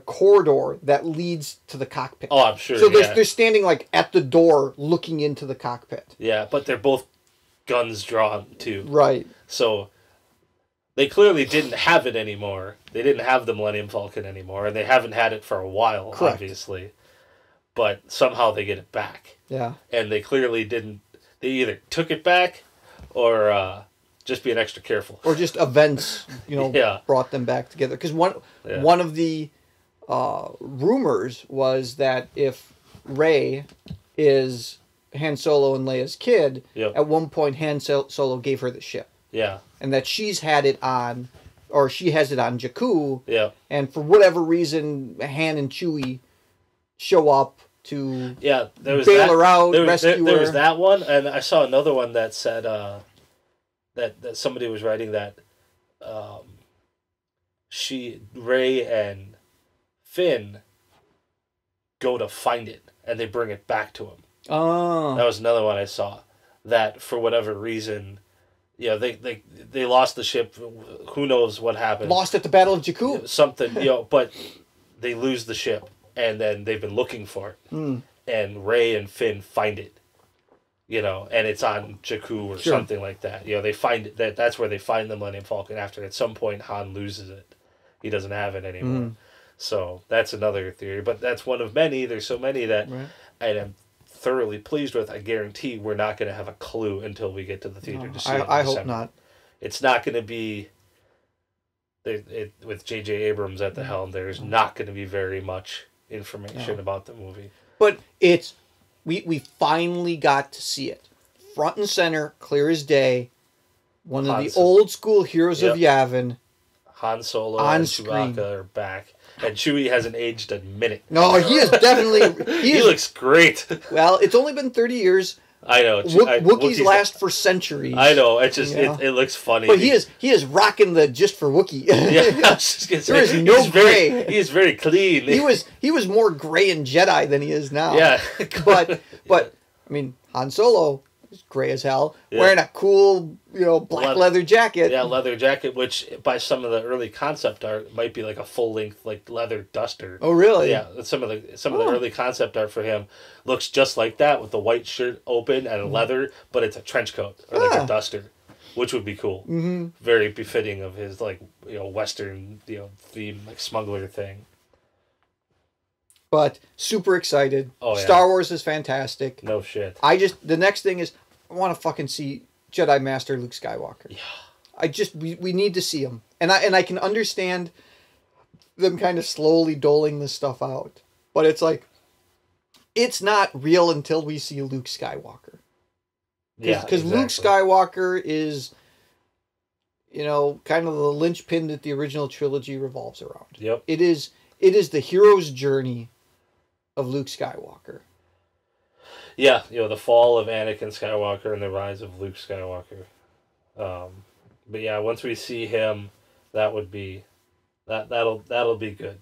corridor that leads to the cockpit. Oh, I'm sure. So they're standing like at the door looking into the cockpit. Yeah, but they're both guns drawn too. Right. So they clearly didn't have it anymore. They didn't have the Millennium Falcon anymore, and they haven't had it for a while, Correct. Obviously. But somehow they get it back. Yeah. And they clearly didn't. They either took it back or just being extra careful. Or just events, brought them back together. Because one of the rumors was that if Rey is Han Solo and Leia's kid, at one point Han Solo gave her the ship. Yeah. And that she's had it on, or she has it on Jakku. Yeah. And for whatever reason, Han and Chewie show up to bail her out, rescue her. There was that one, and I saw another one that said that somebody was writing that Rey and Finn go to find it, and they bring it back to him. Oh. That was another one I saw. That for whatever reason, they lost the ship. Who knows what happened? Lost at the Battle of Jakku. Something, but they lose the ship, and then they've been looking for it. And Rey and Finn find it. And it's on Jakku or something like that. They find it. That's where they find the Millennium Falcon after at some point Han loses it. He doesn't have it anymore. So that's another theory. But that's one of many. There's so many that I am thoroughly pleased with. I guarantee we're not going to have a clue until we get to the theater to see it. I hope not. It's not going to be with J.J. Abrams at the helm, there's not going to be very much information about the movie. But we finally got to see it. Front and center, clear as day. One of the old school heroes of Yavin. Han Solo and Chewbacca are back. And Chewie hasn't aged a minute. No, he is definitely... He looks great. Well, it's only been 30 years. I know. Wookiees last for centuries. I know. It just it looks funny. But he is rocking the just for Wookiee. Yeah, I was just gonna say, there is no gray. He is very clean. He was more gray in Jedi than he is now. Yeah. but I mean, Han Solo is gray as hell, wearing a cool black leather jacket. Yeah, leather jacket, which by some of the early concept art might be like a full length leather duster. Oh, really? Yeah, some of the early concept art for him looks just like that with the white shirt open and a leather, but it's a trench coat or like a duster, which would be cool. Mm-hmm. Very befitting of his Western theme smuggler thing. But super excited. Oh, yeah. Star Wars is fantastic. No shit. The next thing is I want to fucking see Jedi Master Luke Skywalker. Yeah. We need to see him. And I can understand them kind of slowly doling this stuff out. But it's like it's not real until we see Luke Skywalker. Yeah. Because Luke Skywalker is kind of the linchpin that the original trilogy revolves around. Yep. It is the hero's journey of Luke Skywalker. Yeah, the fall of Anakin Skywalker and the rise of Luke Skywalker. But yeah, once we see him, that'll be good.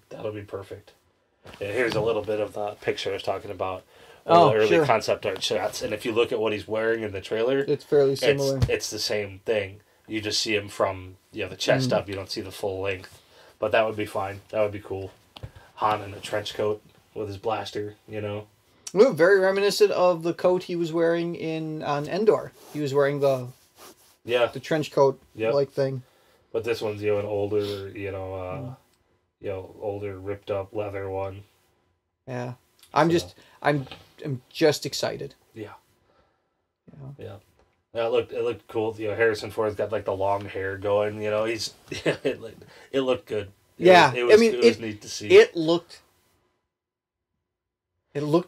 That'll be perfect. Yeah, here's a little bit of the picture I was talking about. The early concept art shots, and if you look at what he's wearing in the trailer, it's fairly similar. It's the same thing. You just see him from the chest up. You don't see the full length, but that would be fine. That would be cool. Han in a trench coat with his blaster, Very reminiscent of the coat he was wearing on Endor. He was wearing the trench coat like thing. But this one's an older, older ripped up leather one. Yeah, I'm just excited. Yeah. Yeah. Yeah, it looked cool. Harrison Ford's got the long hair going. He's it looked good. It was neat to see. It looked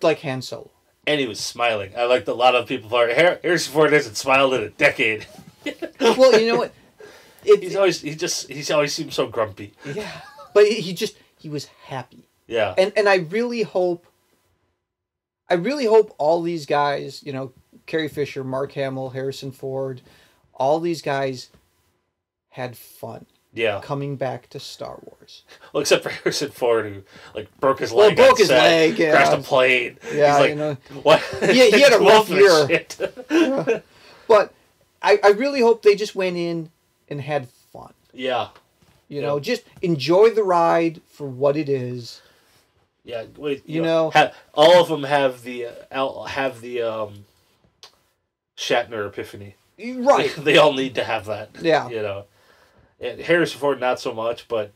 like Han Solo. And he was smiling. I liked a lot of people thought Harrison Ford hasn't smiled in a decade. Well, you know what? He's always seemed so grumpy. Yeah. But he was happy. Yeah. And I really hope all these guys, Carrie Fisher, Mark Hamill, Harrison Ford, all these guys had fun. Yeah. Coming back to Star Wars. Well, except for Harrison Ford, who broke his leg. Well, crashed a plane. Yeah, he's what? He had a rough year. Yeah. But I really hope they just went in and had fun. Yeah. Just enjoy the ride for what it is. Yeah, all of them have the Shatner epiphany. Right. They all need to have that. Yeah. And Harrison Ford not so much, but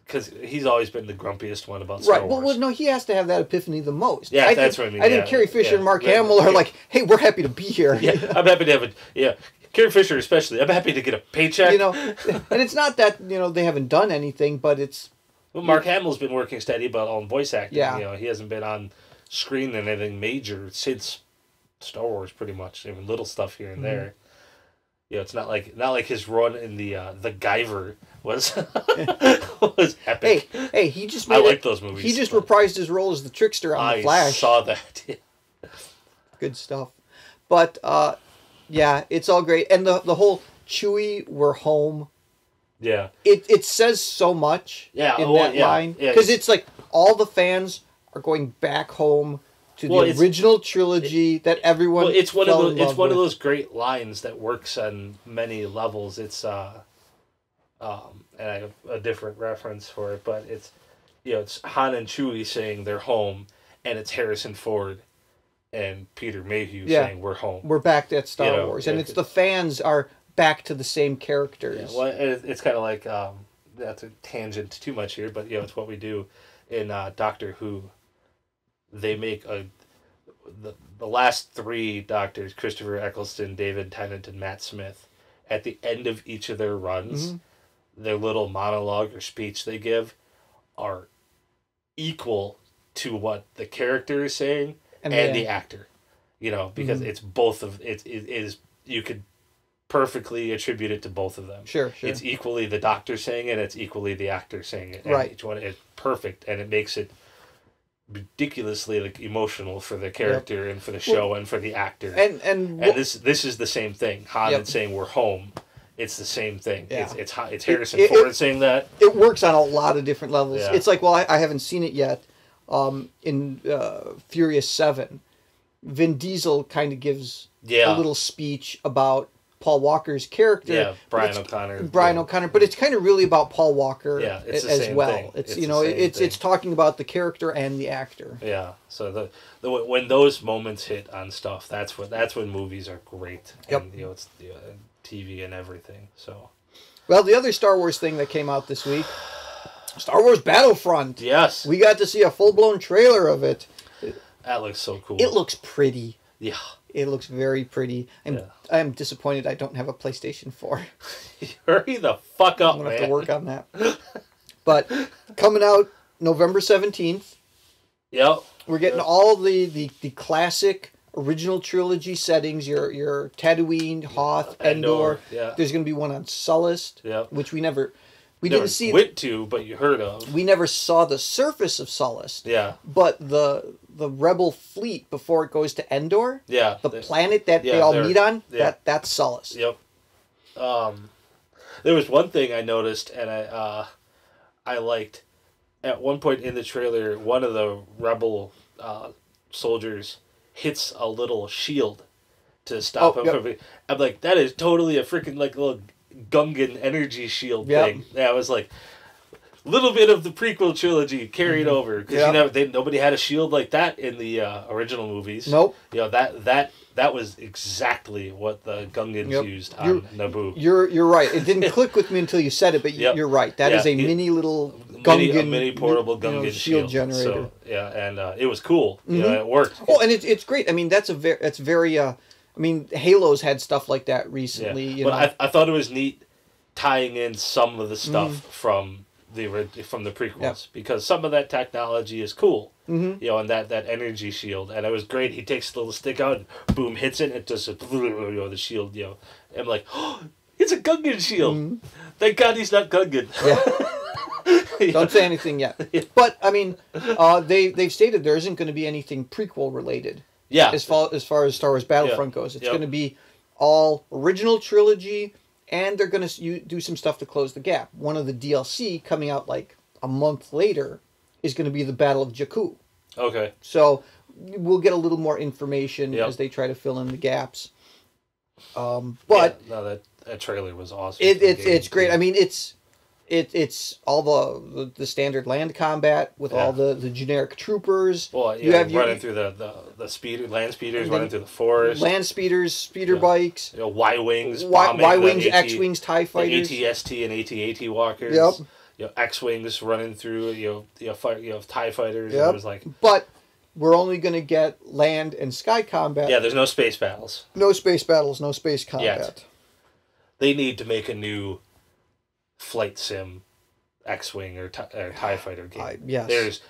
because he's always been the grumpiest one about Star Wars. Well, no, he has to have that epiphany the most. Yeah, that's what I mean. I think Carrie Fisher and Mark Hamill are like, hey, we're happy to be here. Yeah, I'm happy to have Carrie Fisher especially. I'm happy to get a paycheck. And it's not that they haven't done anything, but it's. Well, Mark Hamill's been working steady about on voice acting. Yeah. He hasn't been on screen in anything major since Star Wars, pretty much. Even little stuff here and there. It's not like his run in the Guyver was was epic. Hey, he just I like those movies. He just reprised his role as the trickster on The Flash. I saw that. Good stuff. But it's all great, and the whole Chewie, we're home. Yeah. It says so much in that line because it's like all the fans are going back home to the original trilogy that everyone. Well, it's one of those great lines that works on many levels. It's and I have a different reference for it, but it's Han and Chewie saying they're home, and it's Harrison Ford and Peter Mayhew saying we're home. We're back at Star Wars, and it's the fans are back to the same characters. Yeah, well, it's kind of like that's a tangent too much here, but it's what we do in Doctor Who. They make the last three Doctors, Christopher Eccleston, David Tennant, and Matt Smith, at the end of each of their runs, their little monologue or speech they give are equal to what the character is saying and the actor. Because it's both of it is you could perfectly attribute it to both of them. Sure. It's equally the doctor saying it, it's equally the actor saying it. And right. each one is perfect, and it makes it ridiculously emotional for the character and for the show and for the actor. And this is the same thing. Han saying we're home. It's the same thing. Yeah. It's Harrison Ford saying that. It works on a lot of different levels. Yeah. It's like, well, I haven't seen it yet. In Furious 7, Vin Diesel kind of gives a little speech about Paul Walker's character. Yeah, Brian O'Connor. But it's kind of really about Paul Walker it's as well. Thing. It's talking about the character and the actor. Yeah. So when those moments hit on stuff, that's when movies are great. Yep. And it's TV and everything. So. Well, the other Star Wars thing that came out this week, Star Wars Battlefront. Yes. We got to see a full-blown trailer of it. That looks so cool. It looks pretty. Yeah. It looks very pretty. I'm disappointed I don't have a PlayStation 4. Hurry the fuck up, I'm going to have to work on that. But coming out November 17th. Yep. We're getting all the classic original trilogy settings, your Tatooine, Hoth, Endor. Yeah. There's going to be one on Sullust, which we didn't see. Went to, but you heard of. We never saw the surface of Sullust. Yeah. But the Rebel fleet before it goes to Endor. Yeah. The planet that they all meet on. Yeah. That's Sullust. Yep. There was one thing I noticed, and I liked. At one point in the trailer, one of the Rebel soldiers hits a little shield to stop him from. I'm like, that is totally a freaking little Gungan energy shield thing. Yeah, I was like, little bit of the prequel trilogy carried over, because nobody had a shield like that in the original movies. Nope. That was exactly what the Gungans used on Naboo. You're right. It didn't click with me until you said it, but you're right. That is a mini little Gungan, mini portable Gungan shield generator. So, and it was cool. It worked. Oh, and it's great. I mean, that's very. I mean, Halo's had stuff like that recently. But I thought it was neat tying in some of the stuff from the prequels, because some of that technology is cool. And that energy shield, and it was great. He takes the little stick out, and boom, hits it, and it just the shield. I'm like, oh, it's a Gungan shield. Thank God he's not Gungan. Don't say anything yet. But I mean, they've stated there isn't going to be anything prequel related. Yeah. As far as Star Wars Battlefront goes, it's going to be all original trilogy, and they're going to do some stuff to close the gap. One of the DLC coming out like a month later is going to be the Battle of Jakku. Okay. So we'll get a little more information as they try to fill in the gaps. But that trailer was awesome. It's great. I mean, it's all the standard land combat with all the generic troopers. Well, you have running through the land speeders running through the forest. Land speeders, speeder bikes. Y-wings, Y-wings, X-wings, TIE fighters. AT-ST and AT-AT walkers. Yep. X-wings running through. TIE fighters. Yep. It was like. But we're only going to get land and sky combat. Yeah, there's no space battles. No space battles. No space combat. Yet. They need to make a new flight sim X-wing or TIE fighter game. Yes.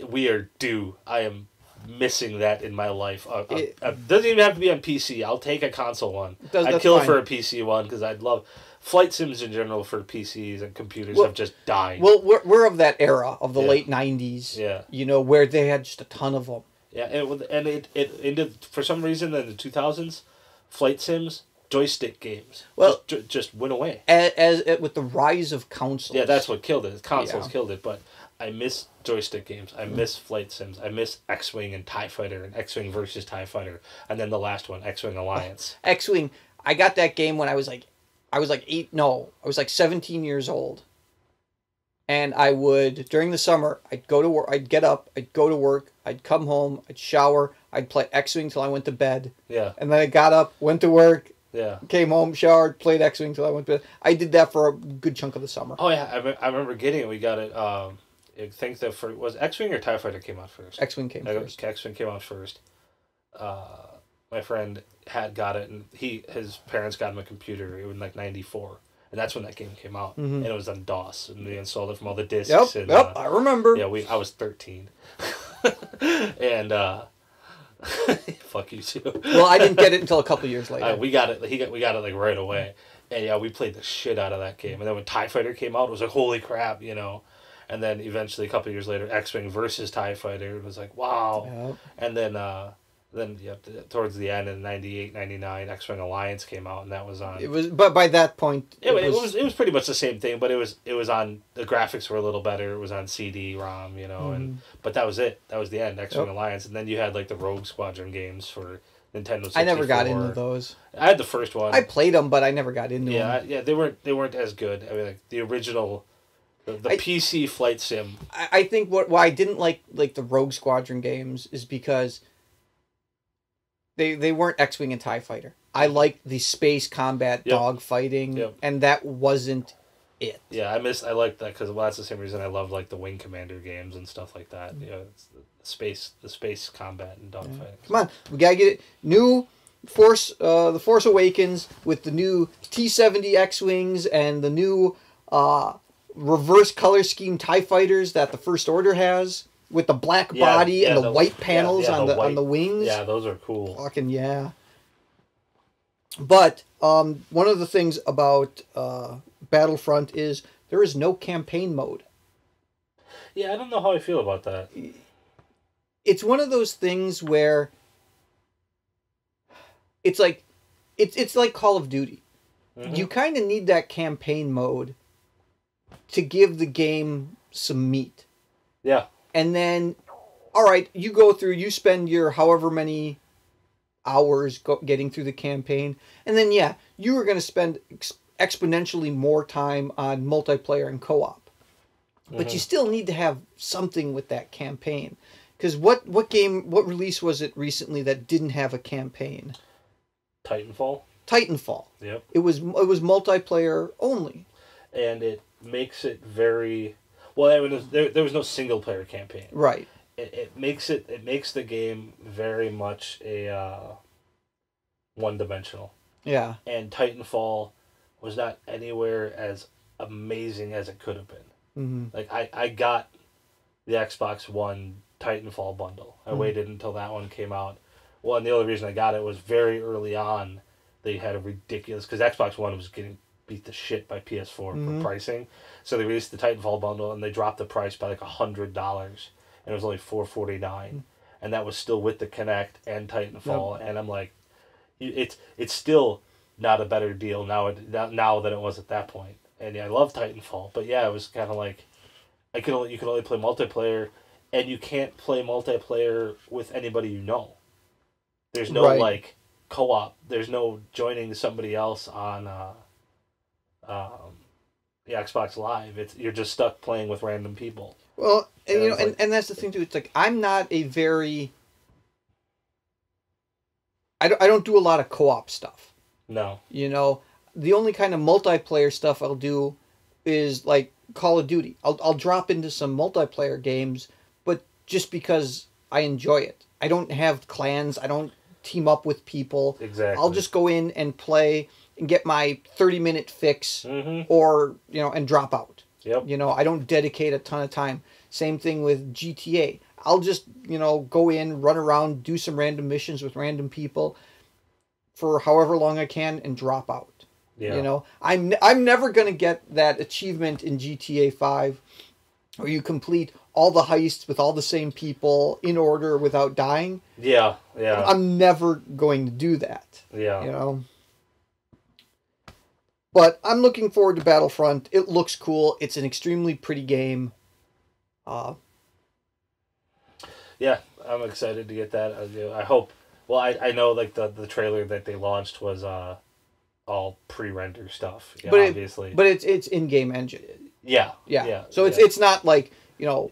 We are due. I am missing that in my life. It doesn't even have to be on PC. I'll take a console one. I'd kill for a PC one, because I'd love flight sims in general for PCs and computers have just died. Well, we're of that era of the late 90s. Yeah. Where they had just a ton of them. Yeah, and it ended for some reason in the 2000s. Flight sims, joystick games, just went away. As with the rise of consoles. Yeah, that's what killed it. Consoles killed it, but I miss joystick games. I miss flight sims. I miss X-Wing and TIE Fighter and X-Wing versus TIE Fighter, and then the last one, X-Wing Alliance. X-Wing. I got that game when I was like 17 years old. And I would, during the summer, I'd go to work, I'd get up, I'd go to work, I'd come home, I'd shower, I'd play X-Wing till I went to bed. Yeah. And then I got up, went to work, yeah, came home, showered, played X-Wing till I went to bed. I did that for a good chunk of the summer. Oh, yeah, I remember getting it. We got it, I think was X-Wing or TIE Fighter came out first? X-Wing came first. X-Wing came out first. My friend had got it, and his parents got him a computer. It was like 94. and that's when that game came out, and it was on DOS, and we installed it from all the discs. Yep, and, I remember. Yeah, I was 13, and fuck you too. Well, I didn't get it until a couple years later. We got it. We got it like right away, and yeah, we played the shit out of that game. And then when TIE Fighter came out, it was like holy crap, you know. And then eventually, a couple years later, X-Wing versus TIE Fighter, it was like wow. Yep. And then towards the end in 98, 99, X-Wing Alliance came out, and that was on. It was, but by that point, it was pretty much the same thing, but it was on, the graphics were a little better. It was on CD-ROM, you know, but that was it. That was the end, X-Wing Alliance, and then you had like the Rogue Squadron games for Nintendo 64. I never got into those. I had the first one. I played them, but I never got into them. Yeah, they weren't as good. I mean, like the original, the PC flight sim. I think why I didn't like the Rogue Squadron games is because they weren't X-Wing and TIE Fighter. I liked the space combat dog fighting, and that wasn't it. Yeah, I liked that because that's the same reason I loved like the Wing Commander games and stuff like that. You know, it's the space combat and dog fighting. Come on, we gotta get it. New Force, the Force Awakens with the new T-70 X-Wings and the new reverse color scheme TIE Fighters that the First Order has, with the black body and the white panels on the wings. Yeah, those are cool. Fucking yeah. But one of the things about Battlefront is there is no campaign mode. Yeah, I don't know how I feel about that. It's one of those things where it's like Call of Duty. Mm-hmm. You kind of need that campaign mode to give the game some meat. Yeah. And then, all right, you go through, you spend your however many hours getting through the campaign, and then you are going to spend exponentially more time on multiplayer and co-op. But you still need to have something with that campaign. Because what release was it recently that didn't have a campaign? Titanfall. Yep. It was multiplayer only. And it makes it very well. I mean, there was no single player campaign. Right. It makes the game very much a one dimensional. Yeah. And Titanfall was not anywhere as amazing as it could have been. Mm-hmm. Like I got the Xbox One Titanfall bundle. I waited until that one came out. Well, and the only reason I got it was very early on. They had a ridiculous, because Xbox One was getting beat the shit by PS4 for pricing. So they released the Titanfall bundle and they dropped the price by like $100, and it was only $449, and that was still with the Kinect and Titanfall. And I'm like, it's still not a better deal now than it was at that point. And yeah, I love Titanfall, but yeah, it was kind of like you could only play multiplayer, and you can't play multiplayer with anybody you know. There's no like co-op. There's no joining somebody else on the Xbox Live. You're just stuck playing with random people. Well, and and that's the thing too. It's like I'm not a very. I don't do a lot of co-op stuff. No. You know, the only kind of multiplayer stuff I'll do is like Call of Duty. I'll drop into some multiplayer games, but just because I enjoy it. I don't have clans. I don't team up with people. Exactly. I'll just go in and play and get my 30-minute fix or, and drop out. Yep. I don't dedicate a ton of time. Same thing with GTA. I'll just, go in, run around, do some random missions with random people for however long I can and drop out. Yeah. I'm never going to get that achievement in GTA 5 where you complete all the heists with all the same people in order without dying. Yeah. I'm never going to do that. Yeah. But I'm looking forward to Battlefront. It looks cool. It's an extremely pretty game. Yeah, I'm excited to get that. I hope. Well, I know like the trailer that they launched was all pre-render stuff. Yeah, but obviously. But it's in-game engine. Yeah. So it's not like So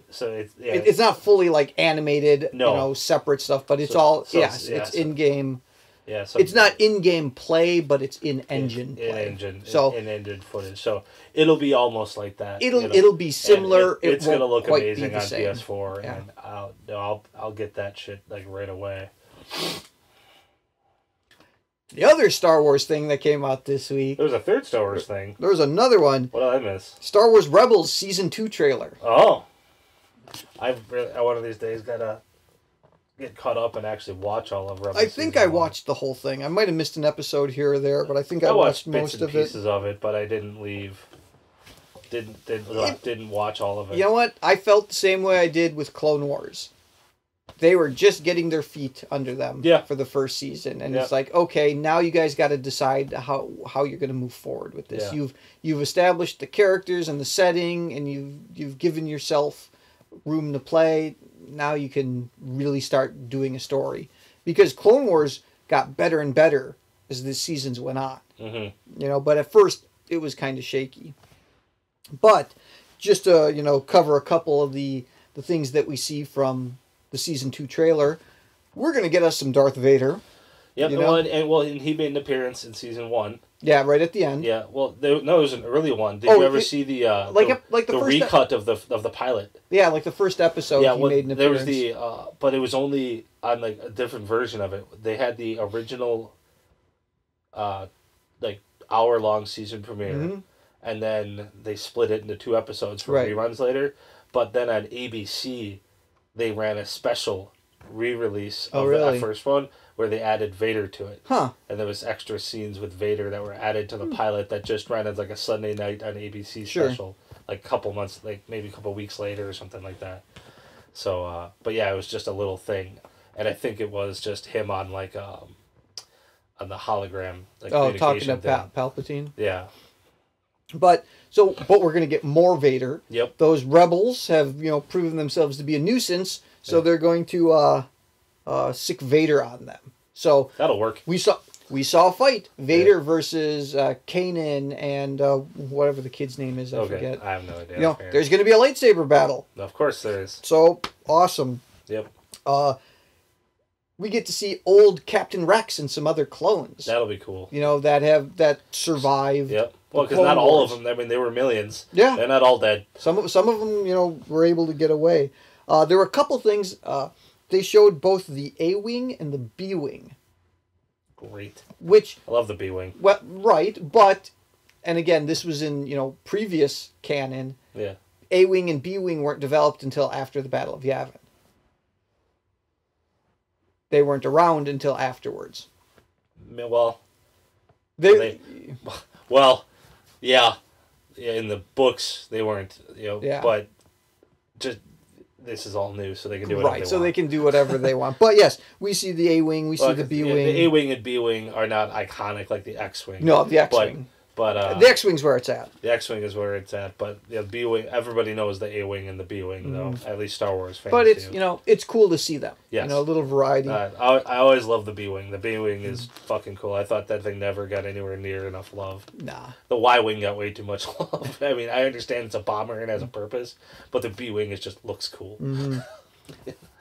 it's not fully like animated. Separate stuff. But it's it's in-game. Yeah, so it's not in-game play, but it's in-engine play. In-engine footage. So it'll be almost like that. It'll be similar. It's gonna look amazing on same. PS4, and I'll get that shit like right away. The other Star Wars thing that came out this week. There was a third Star Wars thing. There was another one. What did I miss? Star Wars Rebels Season 2 trailer. Oh. One of these days gotta get caught up and actually watch all of Rebels. I think I watched the whole thing. I might have missed an episode here or there, but I think I watched most of it. Pieces of it, but I didn't leave. Didn't watch all of it. You know what? I felt the same way I did with Clone Wars. They were just getting their feet under them for the first season, and it's like, okay, now you guys got to decide how you're going to move forward with this. Yeah. You've established the characters and the setting, and you've given yourself room to play. Now you can really start doing a story, because Clone Wars got better and better as the seasons went on. Mm-hmm. You know, but at first it was kind of shaky. But just to cover a couple of the things that we see from the Season 2 trailer, we're going to get us some Darth Vader. Yep, and he made an appearance in Season 1. Yeah, right at the end. Yeah, well, it was an early one. Did you ever see the the recut of the pilot? Yeah, like the first episode he made an appearance. There was but it was only on like a different version of it. They had the original, hour-long season premiere, and then they split it into 2 episodes for reruns later. But then on ABC, they ran a special re-release of that first one where they added Vader to it. Huh. And there was extra scenes with Vader that were added to the pilot that just ran as like a Sunday night on ABC special. Like a couple months, maybe a couple weeks later or something like that. So, but yeah, it was just a little thing. And I think it was just him on on the hologram. Talking to Palpatine? Yeah. But we're going to get more Vader. Yep. Those rebels have, proven themselves to be a nuisance, so they're going to sick Vader on them. So that'll work. We saw a fight. Vader versus Kanan and whatever the kid's name is, I forget. I have no idea. There's going to be a lightsaber battle. Of course there is. So awesome. Yep. We get to see old Captain Rex and some other clones. That'll be cool. That survived. Yep. Well, because not all of them. I mean, they were millions. Yeah. They're not all dead. Some of them, were able to get away. There were a couple things. They showed both the A-Wing and the B-Wing. Great. Which I love the B-Wing. Well, right, but, and again, this was in, previous canon. Yeah. A-Wing and B-Wing weren't developed until after the Battle of Yavin. They weren't around until afterwards. Well, yeah, in the books they weren't, but just this is all new, so they can do whatever they want. Right, so they can do whatever they want. But yes, we see the A-Wing, we see the B-Wing. The A-Wing and B-Wing are not iconic like the X-Wing. No, the X-Wing. But the X-Wing's where it's at. The X-Wing is where it's at, but the B-Wing, everybody knows the A-Wing and the B-Wing, though. At least Star Wars fans But it's, do. it's cool to see them. Yes. A little variety. I always love the B-Wing. The B-Wing is fucking cool. I thought that thing never got anywhere near enough love. Nah. The Y-Wing got way too much love. I mean, I understand it's a bomber and has a purpose, but the B-Wing just looks cool. Mm-hmm.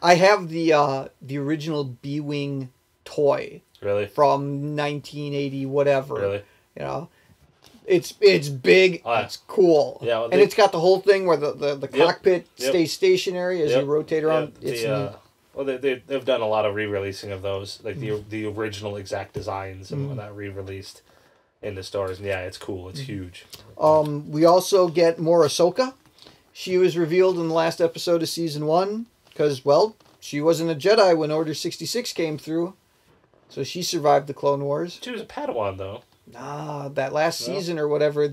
I have the original B-Wing toy. Really? From 1980 whatever. Really? It's big. It's cool. Yeah, well, and it's got the whole thing where the cockpit stays stationary as you rotate around. They've done a lot of re-releasing of those, like the original exact designs and whatnot re-released in the stores. And yeah, it's cool. It's huge. We also get more Ahsoka. She was revealed in the last episode of season 1 because, well, she wasn't a Jedi when Order 66 came through, so she survived the Clone Wars. She was a Padawan though. Nah, that last season or whatever,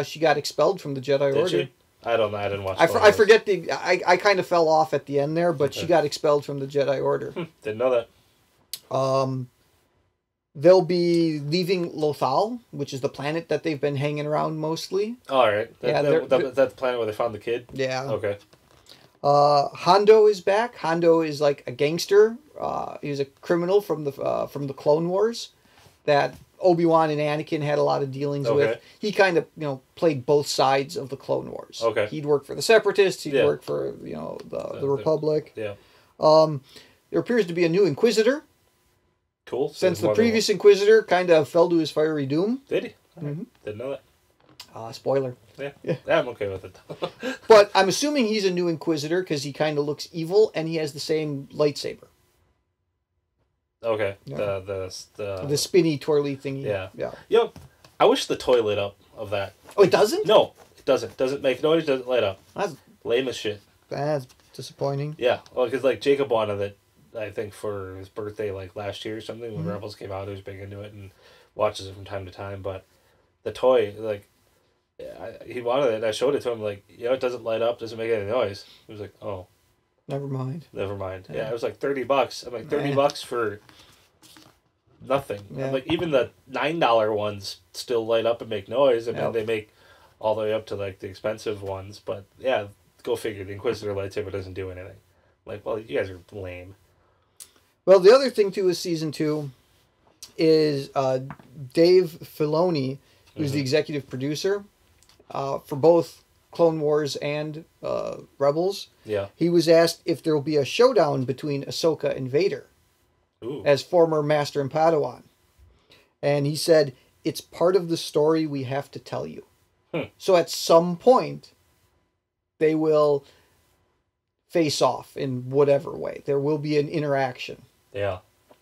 she got expelled from the Jedi Order. She? I didn't watch. I forget I kind of fell off at the end there, but she got expelled from the Jedi Order. Didn't know that. They'll be leaving Lothal, which is the planet that they've been hanging around mostly. All right. That's the planet where they found the kid. Yeah. Okay. Hondo is back. Hondo is like a gangster. He was a criminal from the Clone Wars that Obi-Wan and Anakin had a lot of dealings with. He kind of, played both sides of the Clone Wars. Okay. He'd work for the Separatists. He'd work for, the Republic. Yeah. There appears to be a new Inquisitor. Cool. Since the previous Inquisitor kind of fell to his fiery doom. Did he? Mm-hmm. Didn't know that. Spoiler. Yeah, I'm okay with it. But I'm assuming he's a new Inquisitor because he kind of looks evil and he has the same lightsaber. Okay. Yeah. The The spinny twirly thingy. yeah. Yeah. Yo, I wish the toy lit up of that. Oh, it doesn't? No, it doesn't. Doesn't make noise. Doesn't light up. That's Lame as shit. disappointing. Yeah. Well, because like Jacob wanted it, I think for his birthday like last year or something when Rebels came out, he was big into it and watches it from time to time. But the toy, like, he wanted it. I showed it to him. Like, it doesn't light up. Doesn't make any noise. He was like, oh, Never mind. never mind. Yeah. Yeah, it was like $30. I'm like $30 for nothing. Yeah. I'm like even the $9 ones still light up and make noise, and then they make all the way up to like the expensive ones. But yeah, go figure. The Inquisitor lightsaber doesn't do anything. Like, well, you guys are lame. Well, the other thing too with season 2 is Dave Filoni, who's the executive producer for both Clone Wars and Rebels. Yeah. He was asked if there will be a showdown between Ahsoka and Vader. Ooh. As former Master and Padawan. And he said, it's part of the story we have to tell you. So at some point, they will face off in whatever way. There will be an interaction. Yeah.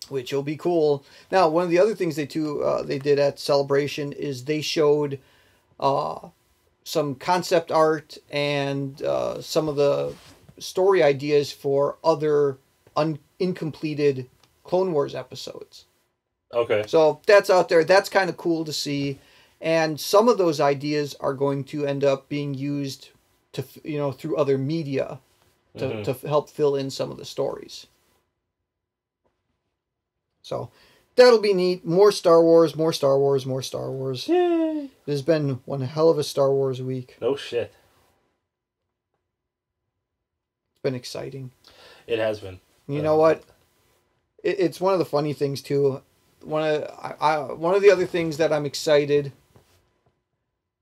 Which will be cool. Now, one of the other things they did at Celebration is they showed some concept art and some of the story ideas for other incompleted Clone Wars episodes. Okay. So that's out there. That's kind of cool to see. And some of those ideas are going to end up being used to, through other media to help fill in some of the stories. So that'll be neat. More Star Wars, more Star Wars, more Star Wars. Yay. There's been one hell of a Star Wars week. No shit. It's been exciting. It has been. You know what? It's one of the funny things too. One of the other things that I'm excited.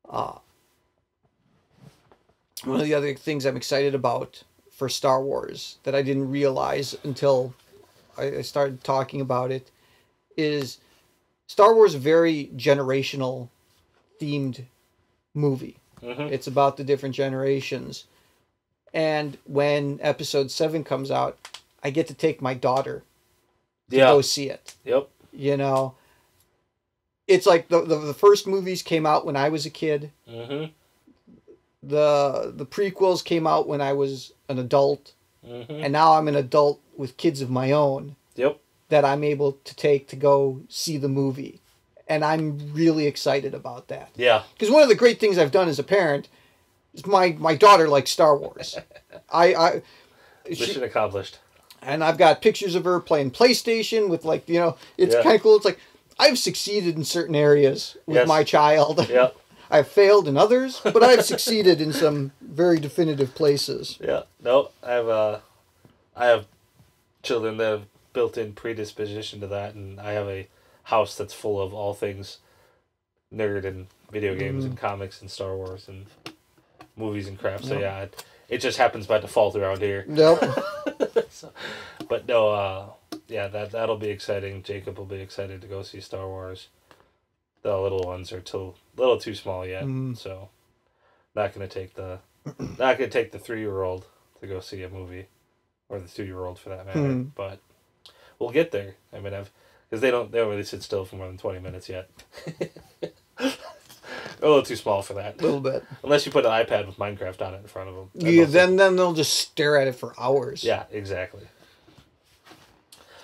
One of the other things I'm excited about for Star Wars that I didn't realize until I started talking about it is Star Wars a very generational themed movie. It's about the different generations. And when episode 7 comes out, I get to take my daughter to go see it. Yep. It's like the first movies came out when I was a kid. The prequels came out when I was an adult. And now I'm an adult with kids of my own. Yep. That I'm able to take to go see the movie. And I'm really excited about that. Yeah. Because one of the great things I've done as a parent is my daughter likes Star Wars. Mission accomplished. And I've got pictures of her playing PlayStation with it's kind of cool. It's like, I've succeeded in certain areas with my child. Yeah. I've failed in others, but I've succeeded in some very definitive places. Yeah. No, I have children that have built-in predisposition to that, and I have a house that's full of all things nerd and video games and comics and Star Wars and movies and crap. So yeah, it just happens by default around here. Nope. But no, that'll be exciting. Jacob will be excited to go see Star Wars. The little ones are a little too small yet, so not gonna take the 3-year-old to go see a movie, or the 2-year-old for that matter. But we'll get there. I mean, because they don't really sit still for more than 20 minutes yet. A little too small for that. A little bit. Unless you put an iPad with Minecraft on it in front of them. Yeah, then they'll just stare at it for hours. Yeah, exactly.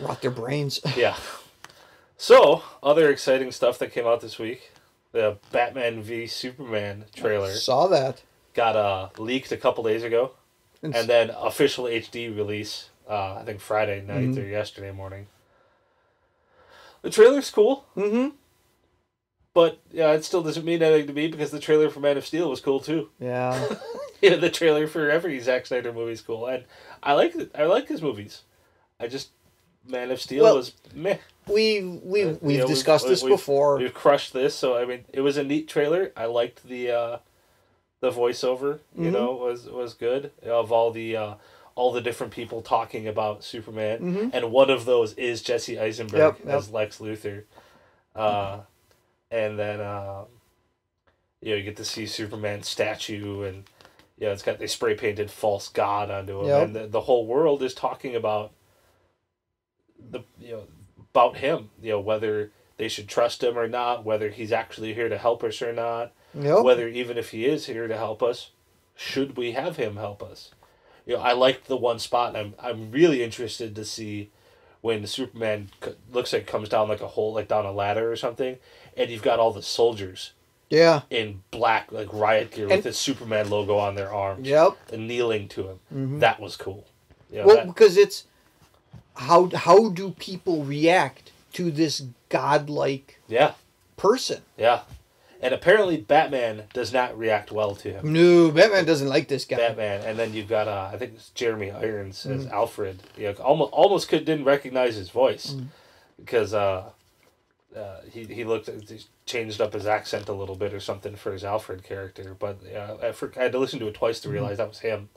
Rot their brains. Yeah. So, other exciting stuff that came out this week. The Batman v Superman trailer. Saw that. Got leaked a couple days ago. And then official HD release, I think Friday night or yesterday morning. The trailer's cool. But, yeah, it still doesn't mean anything to me because the trailer for Man of Steel was cool, too. Yeah. Yeah, the trailer for every Zack Snyder movie is cool. And I like his movies. Man of Steel was meh. We've discussed this before. We've crushed this, so I mean, it was a neat trailer. I liked the voiceover. You know, was good of all the different people talking about Superman, and one of those is Jesse Eisenberg as Lex Luthor, and then you get to see Superman's statue, and they spray painted false god onto him, and the whole world is talking about about him. Whether they should trust him or not, whether he's actually here to help us or not, Yep. whether even if he is here to help us, should we have him help us? I liked the one spot, and I'm really interested to see when Superman looks like comes down like a hole, like down a ladder or something, and you've got all the soldiers. Yeah. In black, like riot gear, with his Superman logo on their arms. Yep. And kneeling to him. Mm-hmm. That was cool. Because it's how do people react to this godlike person? Yeah. And apparently Batman does not react well to him. No, Batman doesn't like this guy. Batman, and then you've got I think it's Jeremy Irons as Alfred. Almost didn't recognize his voice because he looked changed up his accent a little bit or something for his Alfred character. But I had to listen to it twice to realize that was him.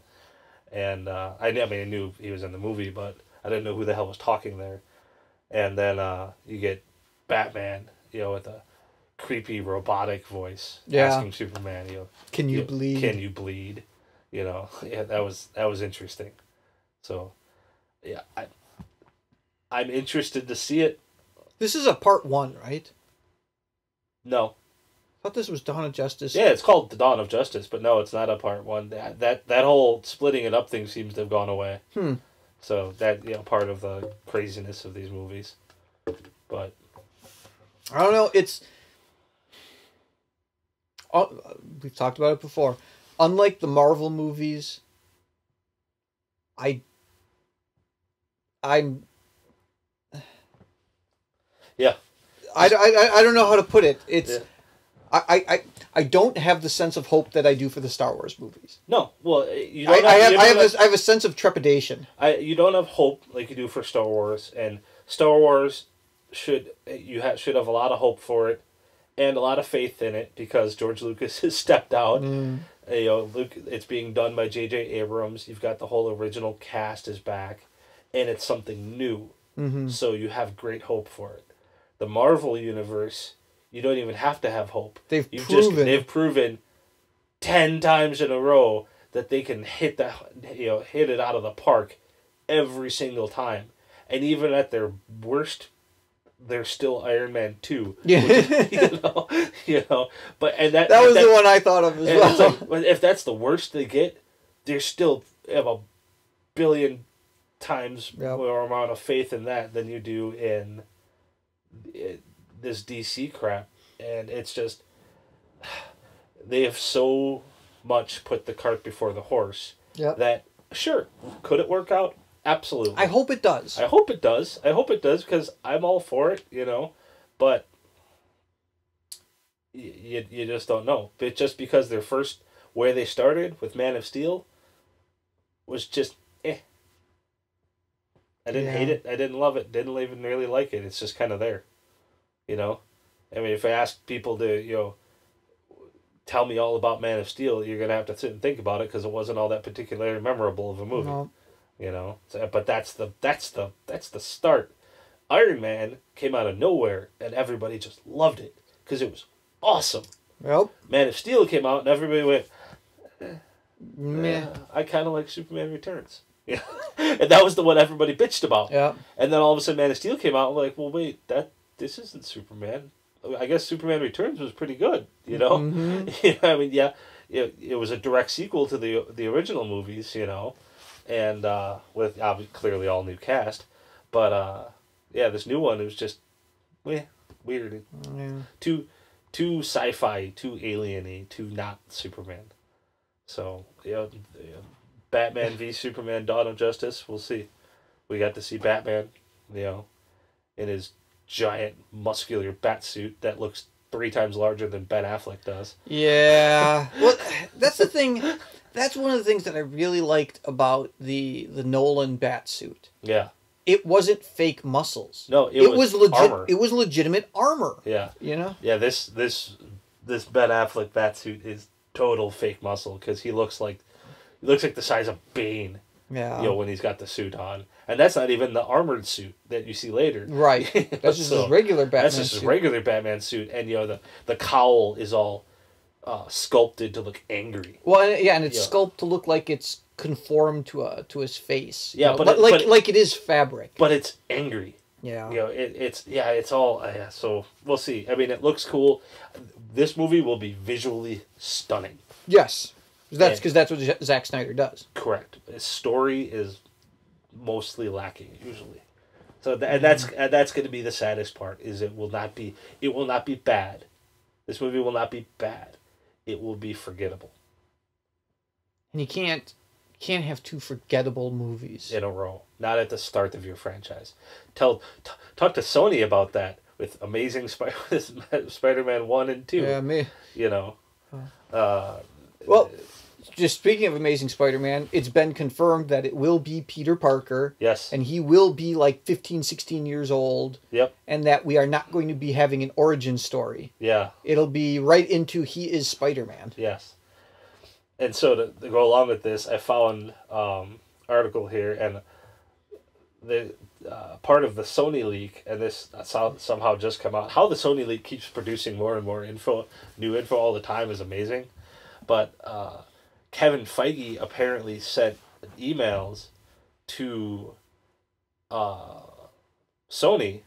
And I knew he was in the movie, but I didn't know who the hell was talking there. And then you get Batman, with a creepy robotic voice asking Superman, can you bleed? Can you bleed? That was interesting. So, yeah, I'm interested to see it. This is a part 1, right? No. I thought this was Dawn of Justice. Yeah, it's called The Dawn of Justice, but no, it's not a part 1. That whole splitting it up thing seems to have gone away. So that part of the craziness of these movies. But I don't know. It's we've talked about it before. Unlike the Marvel movies, I'm yeah. I don't know how to put it. It's I don't have the sense of hope that I do for the Star Wars movies. No, well, I have a sense of trepidation. You don't have hope like you do for Star Wars, and Star Wars should have a lot of hope for it, and a lot of faith in it because George Lucas has stepped out. It's being done by J.J. Abrams. You've got the whole original cast is back, and it's something new. So you have great hope for it. The Marvel universe, you don't even have to have hope. They've proven 10 times in a row that they can hit it out of the park every single time. And even at their worst, they're still Iron Man 2. Yeah. But that was the one I thought of as well. Like, if that's the worst they get, they still have a billion times more amount of faith in that than you do in this DC crap. And it's just, they have so much put the cart before the horse that, sure, could it work out? Absolutely. I hope it does. I hope it does because I'm all for it, but you just don't know. But just because their first, where they started with Man of Steel was just, I didn't hate it. I didn't love it. Didn't even really like it. It's just kind of there, I mean, if I ask people to, tell me all about Man of Steel, you're going to have to sit and think about it because it wasn't all that particularly memorable of a movie. No. But that's the start. Iron Man came out of nowhere and everybody just loved it because it was awesome. Yep. Man of Steel came out and everybody went, meh. I kind of like Superman Returns. Yeah. And that was the one everybody bitched about. Yeah. And then all of a sudden Man of Steel came out and like, well, wait, this isn't Superman. I guess Superman Returns was pretty good, I mean, it was a direct sequel to the original movies, and with clearly all new cast, but this new one, it was just weird, too sci-fi, too alien-y, too not Superman. So Batman v Superman: Dawn of Justice. We'll see. We got to see Batman, in his giant muscular bat suit that looks 3 times larger than Ben Affleck does. Yeah. Well, that's the thing. That's one of the things that I really liked about the Nolan bat suit. Yeah. It wasn't fake muscles. No, it was armor. It was legitimate armor. Yeah. Yeah, this Ben Affleck bat suit is total fake muscle because he looks like the size of Bane. Yeah. When he's got the suit on. And that's not even the armored suit that you see later. Right. That's just his regular Batman suit. That's just his regular Batman suit. And, the cowl is all sculpted to look angry. Well, and it's sculpted to look like it's conformed to his face. Yeah, like it is fabric. But it's angry. Yeah. You know, it's all so we'll see. I mean, it looks cool. This movie will be visually stunning. Yes. That's And- because that's what Zack Snyder does. Correct. His story is mostly lacking usually. So that's going to be the saddest part. Is it will not be bad. This movie will not be bad. It will be forgettable And you can't have two forgettable movies. in a row. Not at the start of your franchise. Talk to Sony about that with Amazing Spider-Man 1 and 2. Yeah, me. You know. Well, just speaking of Amazing Spider-Man, it's been confirmed that it will be Peter Parker. Yes. And he will be like 15, 16 years old. Yep. And that we are not going to be having an origin story. Yeah. It'll be right into he is Spider-Man. Yes. And so to go along with this, I found article here, and the part of the Sony leak, and this somehow just come out. How the Sony leak keeps producing more and more new info all the time is amazing. But Kevin Feige apparently sent emails to Sony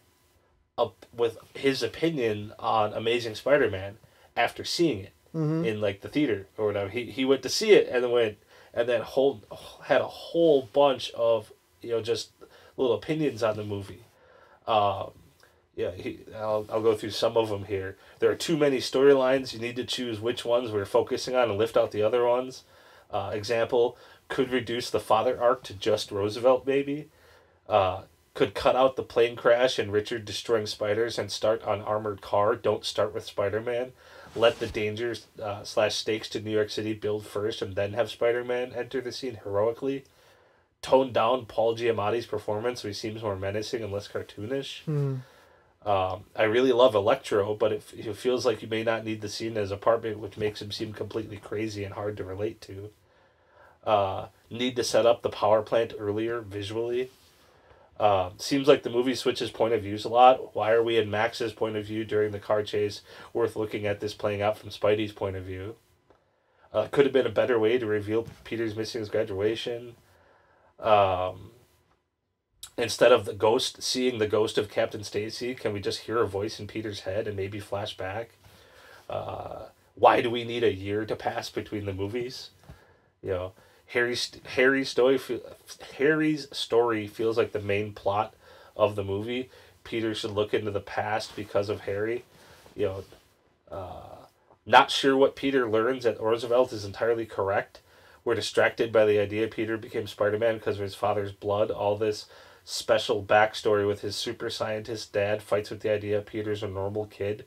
with his opinion on Amazing Spider-Man after seeing it in like the theater or whatever. He went to see it and then had a whole bunch of just little opinions on the movie. I'll go through some of them here. There are too many storylines. You need to choose which ones we're focusing on and lift out the other ones. Example, could reduce the father arc to just Roosevelt, maybe. Could cut out the plane crash and Richard destroying spiders and start on armored car. Don't start with Spider-Man. Let the dangers / stakes to New York City build first and then have Spider-Man enter the scene heroically. Tone down Paul Giamatti's performance so he seems more menacing and less cartoonish. I really love Electro, but it feels like you may not need the scene in his apartment, which makes him seem completely crazy and hard to relate to. Need to set up the power plant earlier visually. Seems like the movie switches point of views a lot. Why are we in Max's point of view during the car chase? Worth looking at this playing out from Spidey's point of view. Could have been a better way to reveal Peter's missing his graduation. Instead of seeing the ghost of Captain Stacy, can we just hear a voice in Peter's head and maybe flash back? Why do we need a year to pass between the movies? Harry's story feels like the main plot of the movie. Peter should look into the past because of Harry. Not sure what Peter learns at Roosevelt is entirely correct. We're distracted by the idea Peter became Spider-Man because of his father's blood. All this special backstory with his super scientist dad fights with the idea Peter's a normal kid.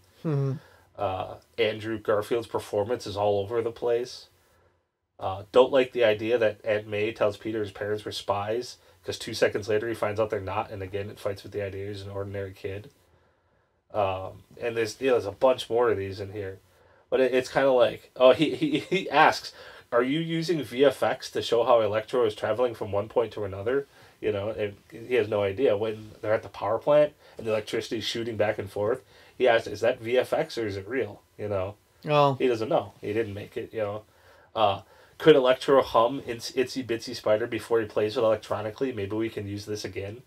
Andrew Garfield's performance is all over the place. Don't like the idea that Aunt May tells Peter his parents were spies because 2 seconds later he finds out they're not, and again it fights with the idea he's an ordinary kid. And there's a bunch more of these in here, but it's kind of like he asks, are you using VFX to show how Electro is traveling from one point to another? And he has no idea when they're at the power plant and the electricity is shooting back and forth. He asks, is that VFX or is it real? Oh. He doesn't know. He didn't make it. Could Electro hum Itsy Bitsy Spider before he plays it electronically? Maybe we can use this again.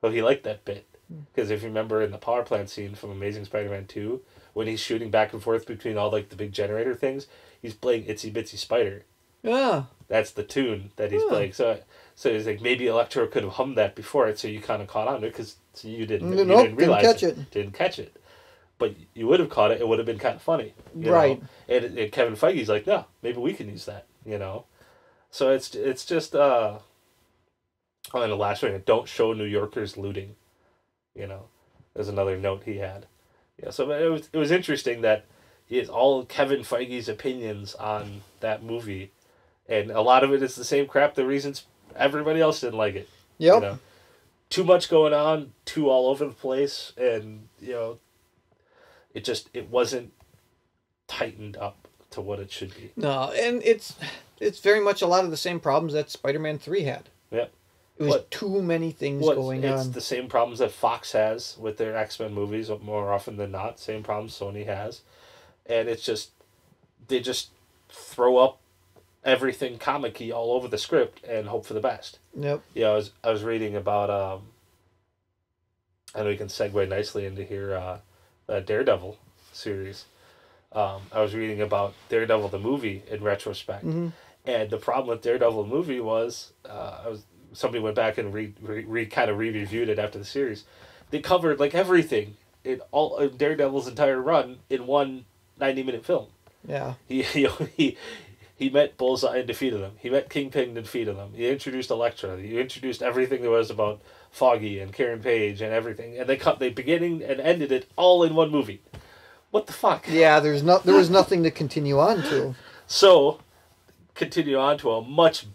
Well, he liked that bit. Because if you remember in the power plant scene from Amazing Spider-Man 2, when he's shooting back and forth between all the big generator things, he's playing Itsy Bitsy Spider. Yeah. That's the tune that he's playing. So he's like, maybe Electro could have hummed that before it, so you kind of caught on to it, because you didn't realize Didn't catch it. But you would have caught it. It would have been kind of funny. Right. And Kevin Feige's like, no, maybe we can use that. So it's just and the last one, don't show New Yorkers looting. There's another note he had. So it was interesting that it's all Kevin Feige's opinions on that movie, and a lot of it is the same crap. The reasons everybody else didn't like it. Yep. Too much going on, too all over the place, and it wasn't tightened up to what it should be. No, and it's very much a lot of the same problems that Spider-Man 3 had. Yep. It was too many things going on. It's the same problems that Fox has with their X-Men movies more often than not. Same problems Sony has. And it's just, they just throw up everything comic-y all over the script and hope for the best. Yep. I was reading about And we can segue nicely into here Daredevil series. I was reading about Daredevil the movie in retrospect, Mm-hmm. and the problem with Daredevil the movie was somebody went back and kind of re-reviewed it after the series. They covered like everything in Daredevil's entire run in one 90-minute film. Yeah. He met Bullseye and defeated him. He met Kingpin and defeated him. He introduced Elektra. He introduced everything there was about Foggy and Karen Page and everything. And they beginning and ended it all in one movie. What the fuck? Yeah, there was nothing to continue on to. So, continue on to a much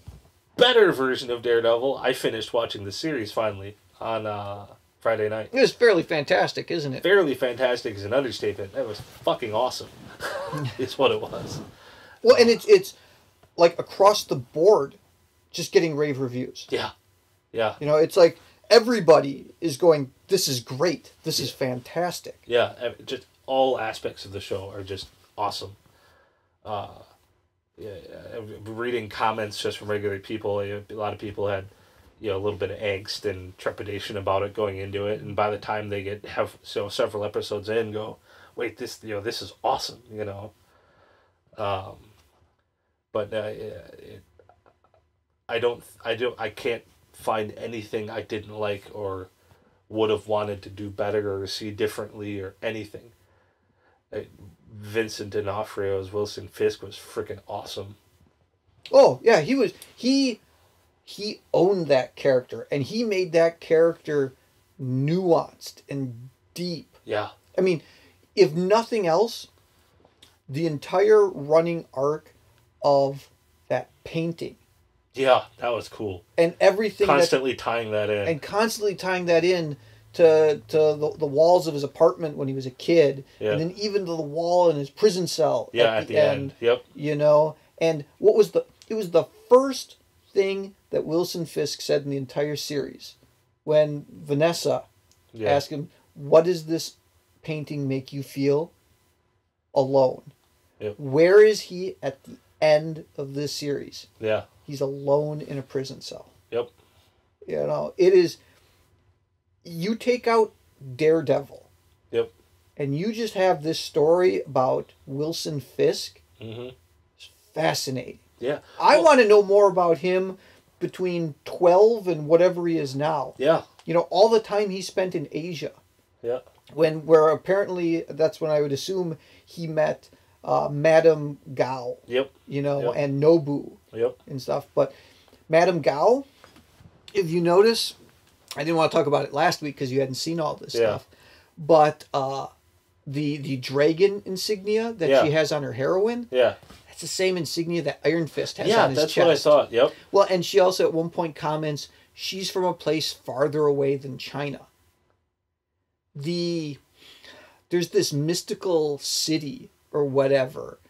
better version of Daredevil. I finished watching the series finally on Friday night. It was fairly fantastic, isn't it? Fairly fantastic is an understatement. That was fucking awesome. It's what it was. Well, and it's like across the board, just getting rave reviews. Yeah. Yeah. You know, it's like everybody is going, this is great. This is fantastic. Yeah. Just all aspects of the show are just awesome. Reading comments just from regular people, a lot of people had, a little bit of angst and trepidation about it going into it, and by the time they have several episodes in, go, wait, this is awesome, But I can't find anything I didn't like or would have wanted to do better or see differently or anything. Vincent D'Onofrio's Wilson Fisk was freaking awesome. Oh yeah, he owned that character, and he made that character nuanced and deep. Yeah. I mean, if nothing else, the entire running arc of that painting. Yeah, that was cool. And everything constantly tying that in. And constantly tying that in to the walls of his apartment when he was a kid. Yeah. And then even to the wall in his prison cell at the end. Yep. And it was the first thing that Wilson Fisk said in the entire series when Vanessa asked him, what does this painting make you feel? Alone. Yep. Where is he at the end of this series? Yeah. He's alone in a prison cell. Yep. It is, you take out Daredevil. Yep. And you just have this story about Wilson Fisk. Mm-hmm. It's fascinating. Yeah. I want to know more about him between 12 and whatever he is now. Yeah. All the time he spent in Asia. Yeah. Where apparently, that's when I would assume he met Madame Gao. Yep. And Nobu. Yep. And stuff. But Madame Gao, if you notice, I didn't want to talk about it last week because you hadn't seen all this stuff. But the dragon insignia that she has on her heroine. Yeah. It's the same insignia that Iron Fist has on his chest. Yeah, that's what I thought. Yep. Well, and she also at one point comments she's from a place farther away than China. There's this mystical city or whatever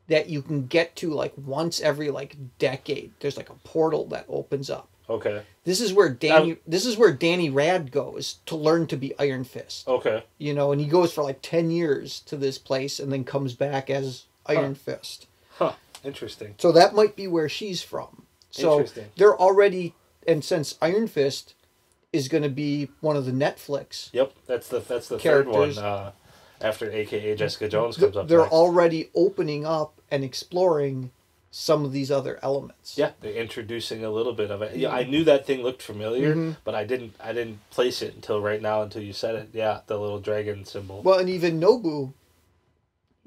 that you can get to like once every like decade. There's like a portal that opens up. Okay. This is where Danny Rad goes to learn to be Iron Fist. Okay. And he goes for like 10 years to this place and then comes back as Iron Fist. Huh. Interesting. So that might be where she's from. So they're already, and since Iron Fist is going to be one of the Netflix. Yep, that's the third one after AKA Jessica Jones comes up. They're next. Already opening up and exploring some of these other elements. Yeah, they're introducing a little bit of it. Yeah, I knew that thing looked familiar, but I didn't place it until right now until you said it. Yeah, the little dragon symbol. Well, and even Nobu,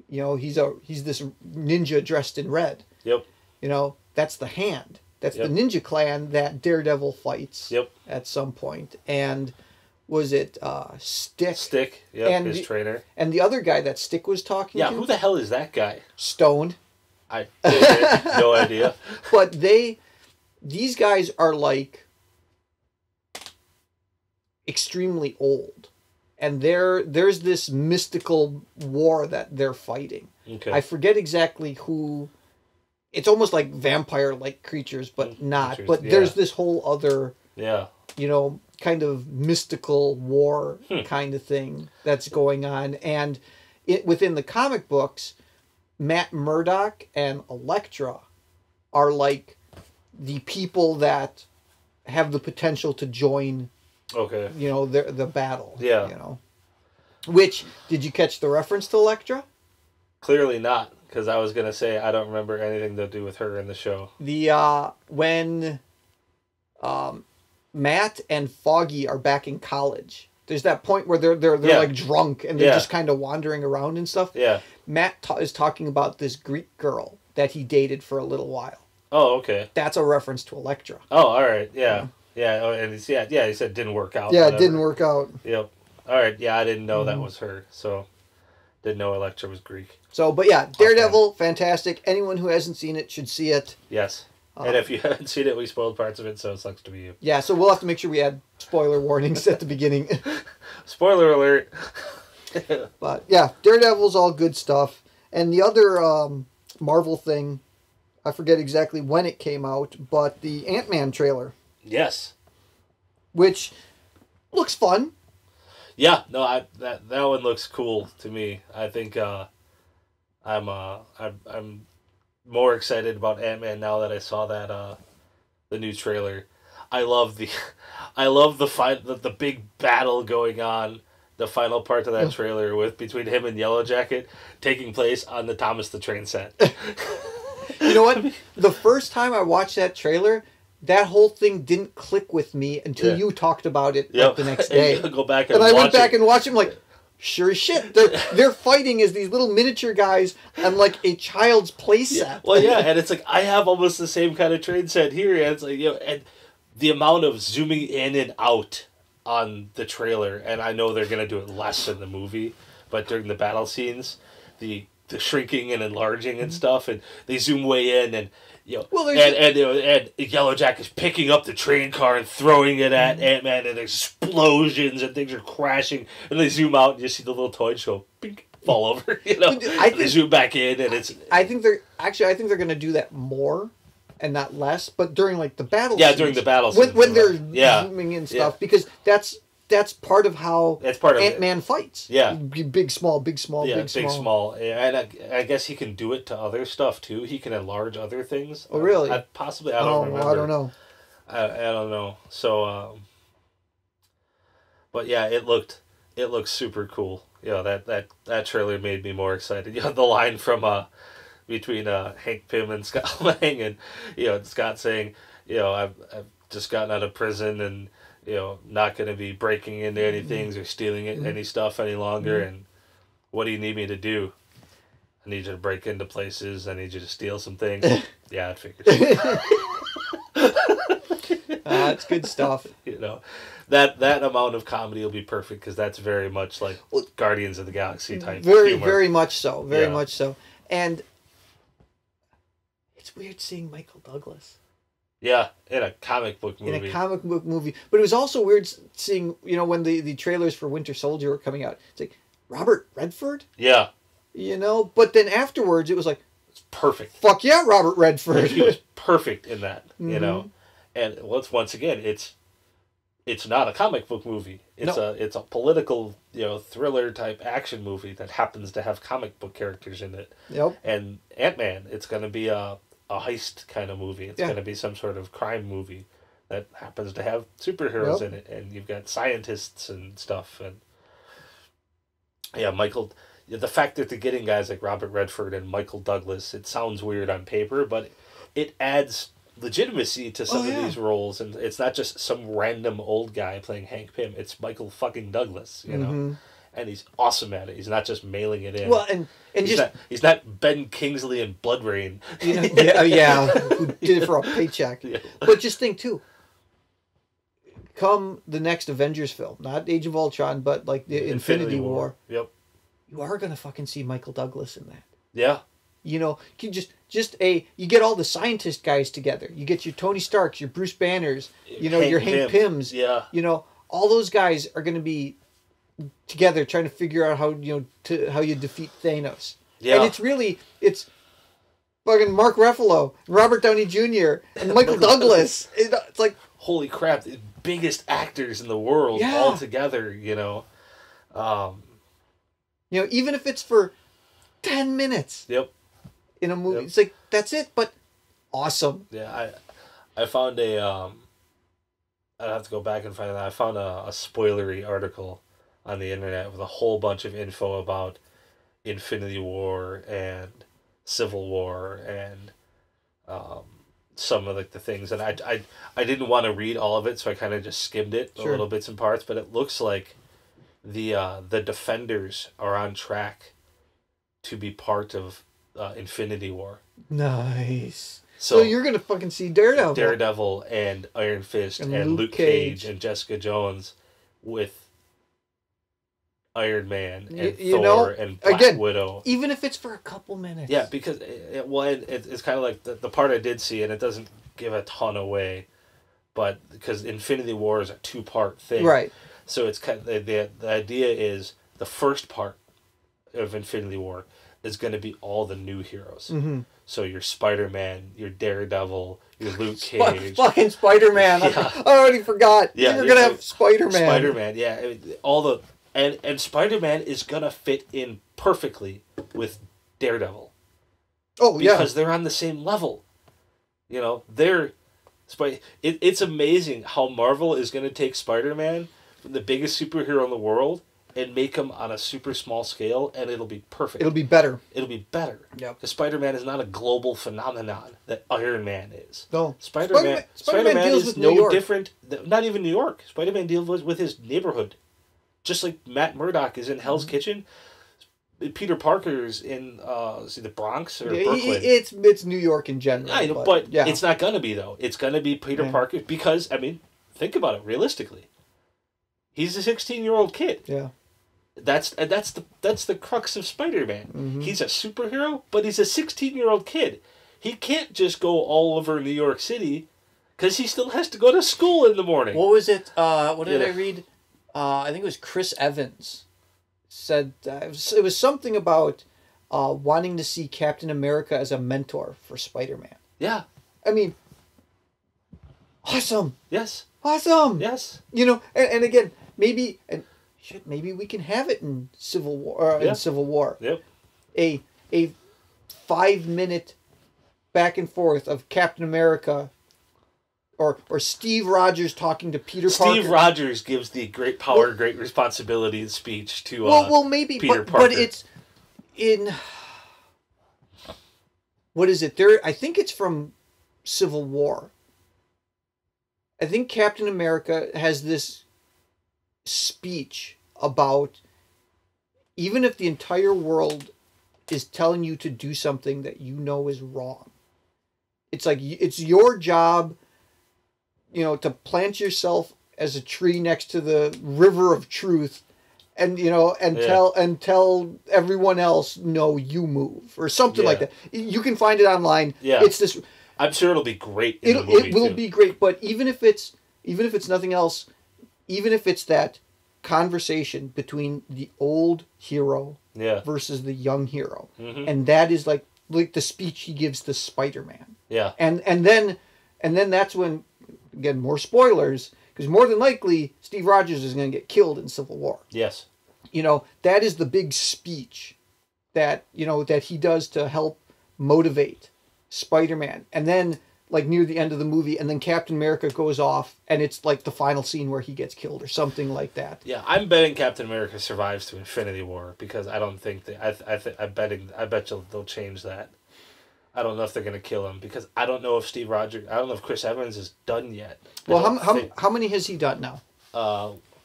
he's this ninja dressed in red. Yep. That's the Hand. That's the ninja clan that Daredevil fights. Yep. At some point. And was it Stick? Stick, yep, his trainer. And the other guy that Stick was talking to? Yeah, who the hell is that guy? Stoned. I have no idea. But these guys are like extremely old. And there's this mystical war that they're fighting. Okay. I forget exactly who. It's almost like vampire-like creatures, but not. But there's this whole other, kind of mystical war kind of thing that's going on. And within the comic books, Matt Murdock and Elektra are like the people that have the potential to join Okay. You know, the battle. Yeah. You know. Which, did you catch the reference to Elektra? Clearly not, because I was gonna say I don't remember anything to do with her in the show. When Matt and Foggy are back in college. There's that point where they're like drunk and they're just kind of wandering around and stuff. Yeah. Matt is talking about this Greek girl that he dated for a little while. Oh, okay. That's a reference to Elektra. Oh, all right. Yeah. Yeah. Oh, and he said it didn't work out. Yeah, whatever. it didn't work out. Yep. All right. Yeah, I didn't know that was her. So, didn't know Elektra was Greek. So, but yeah, Daredevil, fantastic. Anyone who hasn't seen it should see it. Yes. And if you haven't seen it, we spoiled parts of it, so it sucks to be you. Yeah, so we'll have to make sure we add spoiler warnings at the beginning. Spoiler alert. But yeah, Daredevil's all good stuff. And the other Marvel thing, I forget exactly when it came out, but the Ant-Man trailer. Yes. Which looks fun. Yeah, no, that one looks cool to me. I think I'm more excited about Ant-Man now that I saw that the new trailer. I love the the big battle going on, the final part of that trailer between him and Yellow Jacket taking place on the Thomas the Train set. You know what? The first time I watched that trailer, that whole thing didn't click with me until you talked about it the next day. And go back and I went back and watched him like, sure as shit. They're fighting as these little miniature guys on like a child's play set. Yeah. Well, yeah, and it's like I have almost the same kind of train set here, and it's like and the amount of zooming in and out on the trailer, and I know they're gonna do it less in the movie, but during the battle scenes, the shrinking and enlarging and stuff, and they zoom way in and. And Yellow Jacket's picking up the train car and throwing it at Ant-Man, and there's explosions and things are crashing, and they zoom out and you see the little toys go bink, fall over. They zoom back in, and it's. I think they're going to do that more, and not less. But during like the battle, scenes, during the battle scenes, when they're zooming in stuff, because that's part of how Ant-Man fights. Yeah. Big, small, big, small, big, small. Big, small. Yeah, and I guess he can do it to other stuff, too. He can enlarge other things. Oh, really? Possibly. I don't remember. I don't know. I don't know. So, but yeah, it looked super cool. That trailer made me more excited. The line from between Hank Pym and Scott Lang, and Scott saying, I've just gotten out of prison and not going to be breaking into any things or stealing any stuff any longer. And what do you need me to do? I need you to break into places. I need you to steal some things. Yeah, I figured. That's good stuff. That amount of comedy will be perfect because that's very much like Guardians of the Galaxy type Very, humor. very much so. Very much so. And it's weird seeing Michael Douglas. Yeah, in a comic book movie. In a comic book movie. But it was also weird seeing, when the trailers for Winter Soldier were coming out. It's like, Robert Redford? Yeah. But then afterwards it was like... It's perfect. Fuck yeah, Robert Redford. He was perfect in that, And once again, it's not a comic book movie. It's a political, thriller type action movie that happens to have comic book characters in it. Yep. And Ant-Man, it's going to be a heist kind of movie. It's going to be some sort of crime movie that happens to have superheroes in it, and you've got scientists and stuff. And the fact that they're getting guys like Robert Redford and Michael Douglas, it sounds weird on paper, but it adds legitimacy to some of these roles, and it's not just some random old guy playing Hank Pym. It's Michael fucking Douglas, and he's awesome at it. He's not just mailing it in. Well, and he's not Ben Kingsley in Blood Rain. Who did it for a paycheck. Yeah. But just think too. Come the next Avengers film, not Age of Ultron, but like the Infinity War. Yep. You are gonna fucking see Michael Douglas in that. Yeah. You get all the scientist guys together. You get your Tony Starks, your Bruce Banners, your Hank Pyms. Yeah. All those guys are gonna be together trying to figure out how you defeat Thanos. Yeah. And it's fucking Mark Ruffalo, Robert Downey Jr., and Michael Douglas. It's like, holy crap, the biggest actors in the world all together, even if it's for 10 minutes. Yep. In a movie. It's like, that's it, but awesome. Yeah, I found a I'd have to go back and find that. I found a spoilery article on the internet with a whole bunch of info about Infinity War and Civil War and um, some of like the things. And I didn't want to read all of it, so I kind of just skimmed it a Sure. little bits and parts. But it looks like the Defenders are on track to be part of Infinity War. Nice. So So you're gonna fucking see Daredevil. Daredevil and Iron Fist and Luke Cage and Jessica Jones with Iron Man and You Thor know, and Black again, Widow. even if it's for a couple minutes. Yeah, because it's kind of like the part I did see, and it doesn't give a ton away, but because Infinity War is a 2-part thing, Right. So it's kind of, the idea is the first part of Infinity War is going to be all the new heroes. Mm-hmm. So your Spider-Man, your Daredevil, your Luke Cage. Fucking Spider-Man. Yeah. I already forgot. Yeah, You're going to have Spider-Man. Spider-Man, yeah. I mean, all the and Spider-Man is going to fit in perfectly with Daredevil. Oh, yeah. Because they're on the same level. You know, it's amazing how Marvel is going to take Spider-Man, the biggest superhero in the world, and make him on a super small scale, and it'll be perfect. It'll be better. It'll be better. Yep. Because Spider-Man is not a global phenomenon that Iron Man is. No. Spider-Man deals is with New no York. different. Not even New York. Spider-Man deals with his neighborhood. Just like Matt Murdock is in Hell's Kitchen, Peter Parker's in the Bronx or Brooklyn. It's New York in general. I know, but it's not gonna be though. It's gonna be Peter Parker because I mean, think about it realistically. He's a 16-year-old kid. Yeah. That's the crux of Spider-Man. Mm-hmm. He's a superhero, but he's a 16-year-old kid. He can't just go all over New York City because he still has to go to school in the morning. What was it? What did I read? I think it was Chris Evans said it was something about wanting to see Captain America as a mentor for Spider-Man. Yeah. I mean, awesome. Yes. Awesome. Yes. You know, and again, maybe we can have it in Civil War. In Civil War, Yep. a 5-minute back and forth of Captain America. Or Steve Rogers talking to Peter Parker. Steve Rogers gives the great power, great responsibility speech to maybe, Peter but Parker. it's in what is it? There, I think it's from Civil War. I think Captain America has this speech about even if the entire world is telling you to do something that you know is wrong, it's like it's your job. You know, to plant yourself as a tree next to the river of truth, and tell everyone else, no, you move or something like that. You can find it online. Yeah, it's this. I'm sure it'll be great. It will be great, but even if it's nothing else, even if it's that conversation between the old hero versus the young hero, and that is like the speech he gives to Spider-Man. Yeah, and then that's when. Again, more spoilers, because more than likely, Steve Rogers is going to get killed in Civil War. Yes. You know, that is the big speech that he does to help motivate Spider-Man. And then, like, near the end of the movie, and then Captain America goes off, and it's, like, the final scene where he gets killed or something like that. Yeah, I'm betting Captain America survives to Infinity War, because I don't think I bet they'll change that. I don't know if they're going to kill him because I don't know if I don't know if Chris Evans is done yet. Well, how many has he done now?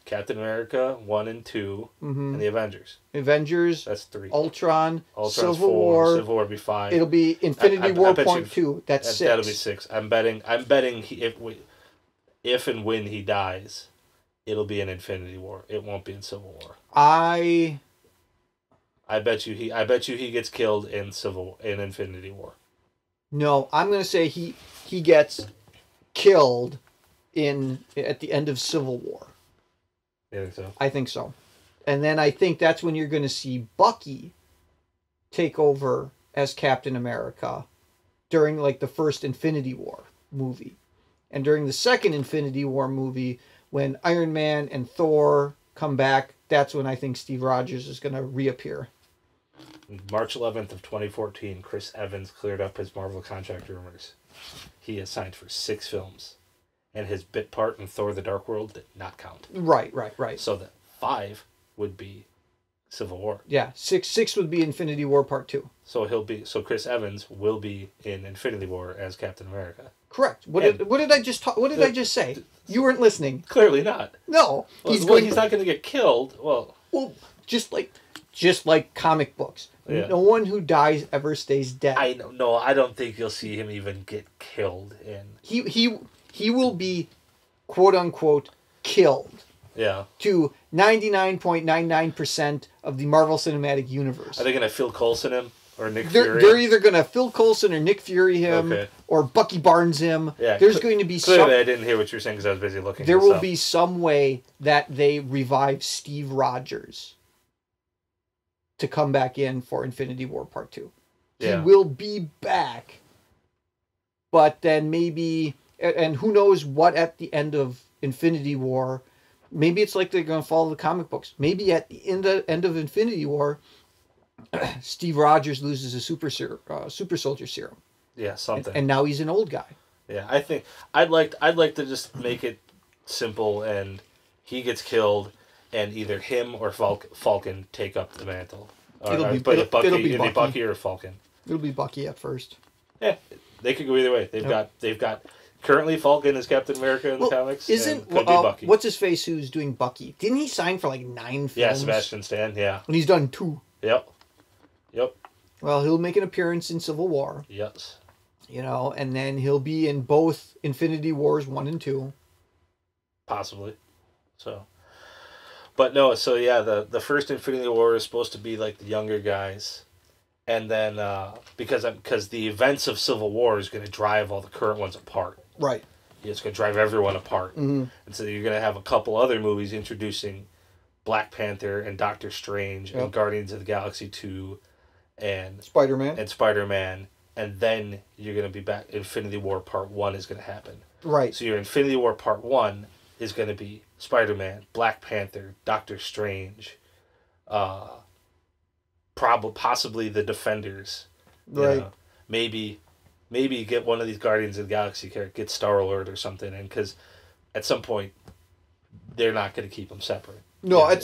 Captain America 1 and 2, and the Avengers. Avengers. That's 3. Ultron. Ultron's Civil 4. War. Civil War will be 5. It'll be Infinity War Point 2. That's 6. That'll be 6. I'm betting if and when he dies, it'll be in Infinity War. It won't be in Civil War. I bet you he gets killed in Infinity War. No, I'm going to say he gets killed at the end of Civil War. You think so? I think so. And then I think that's when you're going to see Bucky take over as Captain America during like the first Infinity War movie. And during the second Infinity War movie, when Iron Man and Thor come back, that's when I think Steve Rogers is going to reappear. March 11th of 2014, Chris Evans cleared up his Marvel contract rumors. He is signed for 6 films, and his bit part in Thor: The Dark World did not count. Right. So that 5 would be Civil War. Yeah, six would be Infinity War Part 2. So Chris Evans will be in Infinity War as Captain America. Correct. What did I just say? You weren't listening. Clearly not. No, He's not going to get killed. Well, just like comic books. Yeah. No one who dies ever stays dead. I know. No, I don't think you'll see him even get killed. He will be, quote unquote, killed. Yeah. To 99.99% of the Marvel Cinematic Universe. Are they going to Phil Coulson him or Nick Fury? They're either going to Phil Coulson or Nick Fury him, or Bucky Barnes him. Yeah. There's going to be clearly I didn't hear what you were saying because I was busy looking. There will be some way that they revive Steve Rogers to come back in for Infinity War Part 2. Yeah. He will be back, but then maybe, and who knows what at the end of Infinity War. Maybe it's like they're going to follow the comic books. Maybe at the end of Infinity War, Steve Rogers loses a super soldier serum. Yeah, something. And now he's an old guy. Yeah, I think I'd like to just make it simple, and he gets killed, and either him or Falcon take up the mantle. It'll be Bucky or Falcon. It'll be Bucky at first. Yeah, they could go either way. They've got. Currently, Falcon is Captain America in the comics. Isn't could be Bucky. What's his face who's doing Bucky? Didn't he sign for like 9 films? Yeah, Sebastian Stan. Yeah, and he's done 2. Yep. Well, he'll make an appearance in Civil War. Yes. And then he'll be in both Infinity Wars 1 and 2. Possibly. So. But no, so yeah, the first Infinity War is supposed to be like the younger guys. And then, because the events of Civil War is going to drive all the current ones apart. Right. It's going to drive everyone apart. Mm-hmm. And so you're going to have a couple other movies introducing Black Panther and Doctor Strange and Guardians of the Galaxy 2 and Spider-Man. And then you're going to be back. Infinity War Part 1 is going to happen. Right. So your Infinity War Part 1 is going to be Spider-Man, Black Panther, Doctor Strange, possibly the Defenders. Right. Maybe get one of these Guardians of the Galaxy characters, get Star-Lord or something, and because at some point they're not going to keep them separate. No,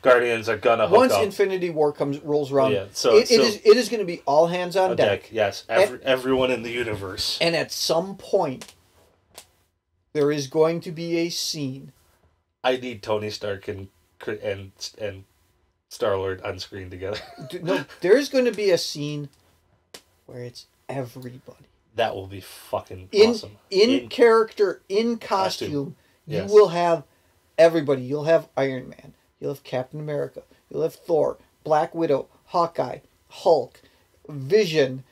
Guardians are gonna hook once up. Infinity War rolls around. Yeah, it is going to be all hands on deck. Yes, everyone in the universe. And at some point, there is going to be a scene. I need Tony Stark and Star-Lord on screen together. No, there is going to be a scene where it's everybody. That will be fucking awesome. In character, in costume, you will have everybody. You'll have Iron Man. You'll have Captain America. You'll have Thor, Black Widow, Hawkeye, Hulk, Vision,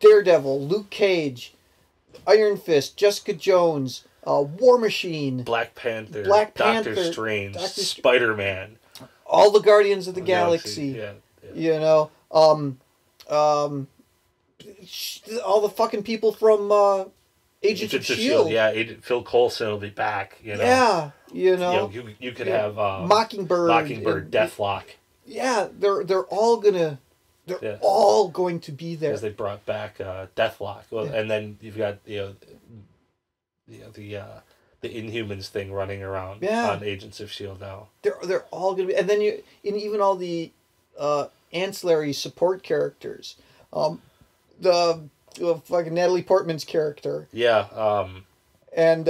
Daredevil, Luke Cage, Iron Fist, Jessica Jones, War Machine, Black Panther, Doctor Strange, Spider-Man. All the Guardians of the Galaxy. Yeah. All the fucking people from Agents of S.H.I.E.L.D. Yeah, Phil Coulson will be back. Yeah, you could have Mockingbird, Deathlock. Yeah, they're all going to be there. Because they brought back Deathlock. Well, and then you've got the Inhumans thing running around on Agents of S.H.I.E.L.D. now. They're all going to be, and then even all the ancillary support characters. The fucking Natalie Portman's character. Yeah. And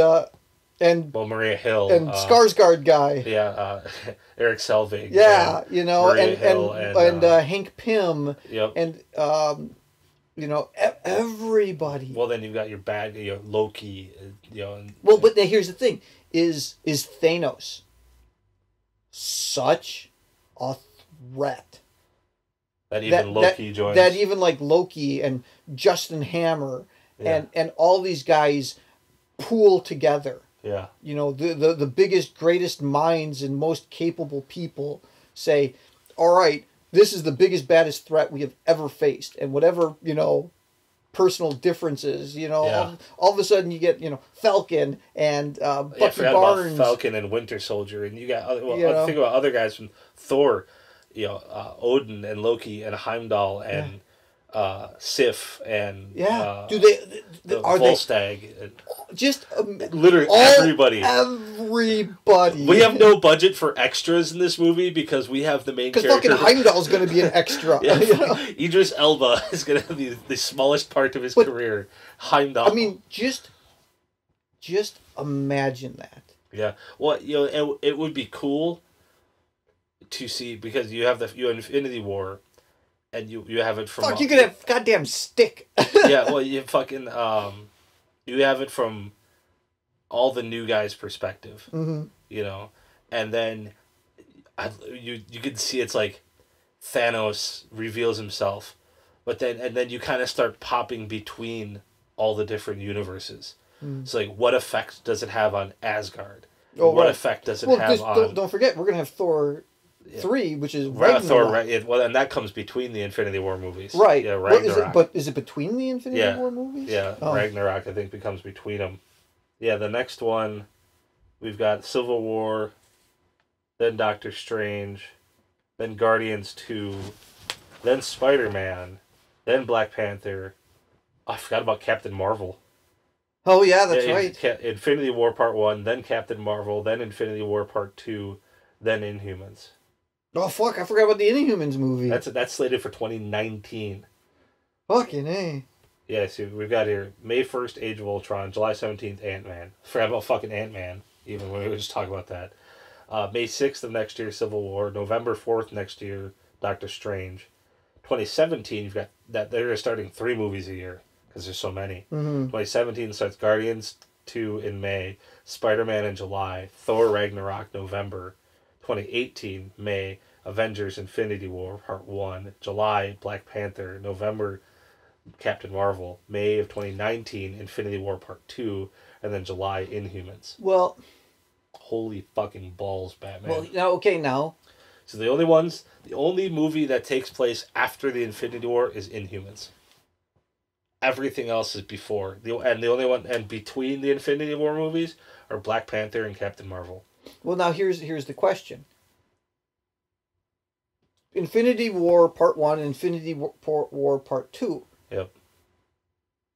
Maria Hill and Skarsgård guy. Yeah. Eric Selvig. Yeah, Maria Hill and Hank Pym. Yep. And everybody. Well, then you've got your bad, Loki. But now here's the thing: is Thanos such a threat? That even Loki joins. That even like Loki and Justin Hammer and all these guys pool together. Yeah. The biggest, greatest minds and most capable people say, all right, this is the biggest, baddest threat we have ever faced. And whatever, personal differences, all of a sudden you get, Falcon and Bucky Barnes. About Falcon and Winter Soldier. And you got, think about other guys from Thor, Odin and Loki and Heimdall and Sif and Do they the are they Volstagg. And just literally everybody. Everybody. We have no budget for extras in this movie because we have the main character. Because fucking Heimdall's going to be an extra. Yeah, Idris Elba is going to be the smallest part of his career. Heimdall. I mean, just imagine that. Yeah. Well, it would be cool to see because you have Infinity War, and you have it from. Fuck, you could have goddamn stick. Yeah. Well, you fucking you have it from all the new guys' perspective. Mm-hmm. And then you can see it's like Thanos reveals himself, but then you kind of start popping between all the different universes. Mm. So like, what effect does it have on Asgard? Oh, what right. effect does it have on? Don't forget, we're gonna have Thor 3, which is Ragnarok. Well, and that comes between the Infinity War movies. Right. Yeah, Ragnarok. But is it between the Infinity War movies? Yeah, Ragnarok I think becomes between them. Yeah, the next one, we've got Civil War, then Doctor Strange, then Guardians 2, then Spider-Man, then Black Panther. Oh, I forgot about Captain Marvel. Oh, yeah, that's right. Infinity War Part 1, then Captain Marvel, then Infinity War Part 2, then Inhumans. Oh, fuck, I forgot about the Inhumans movie. That's slated for 2019. Fucking A. Yeah, so we've got here May 1st, Age of Ultron, July 17th, Ant-Man. Forgot about fucking Ant-Man, even when we were just talking about that. May 6th of next year, Civil War. November 4th next year, Doctor Strange. 2017, you've got that they're starting 3 movies a year because there's so many. Mm-hmm. 2017 starts Guardians 2 in May, Spider-Man in July, Thor Ragnarok November. 2018 May, Avengers Infinity War Part 1, July Black Panther, November Captain Marvel, May of 2019 Infinity War Part 2, and then July Inhumans. Well, holy fucking balls, Batman. Well, now. So the only movie that takes place after the Infinity War is Inhumans. Everything else is before. The only one and between the Infinity War movies are Black Panther and Captain Marvel. Well, now here's the question. Infinity War Part 1 and Infinity War Part 2. Yep.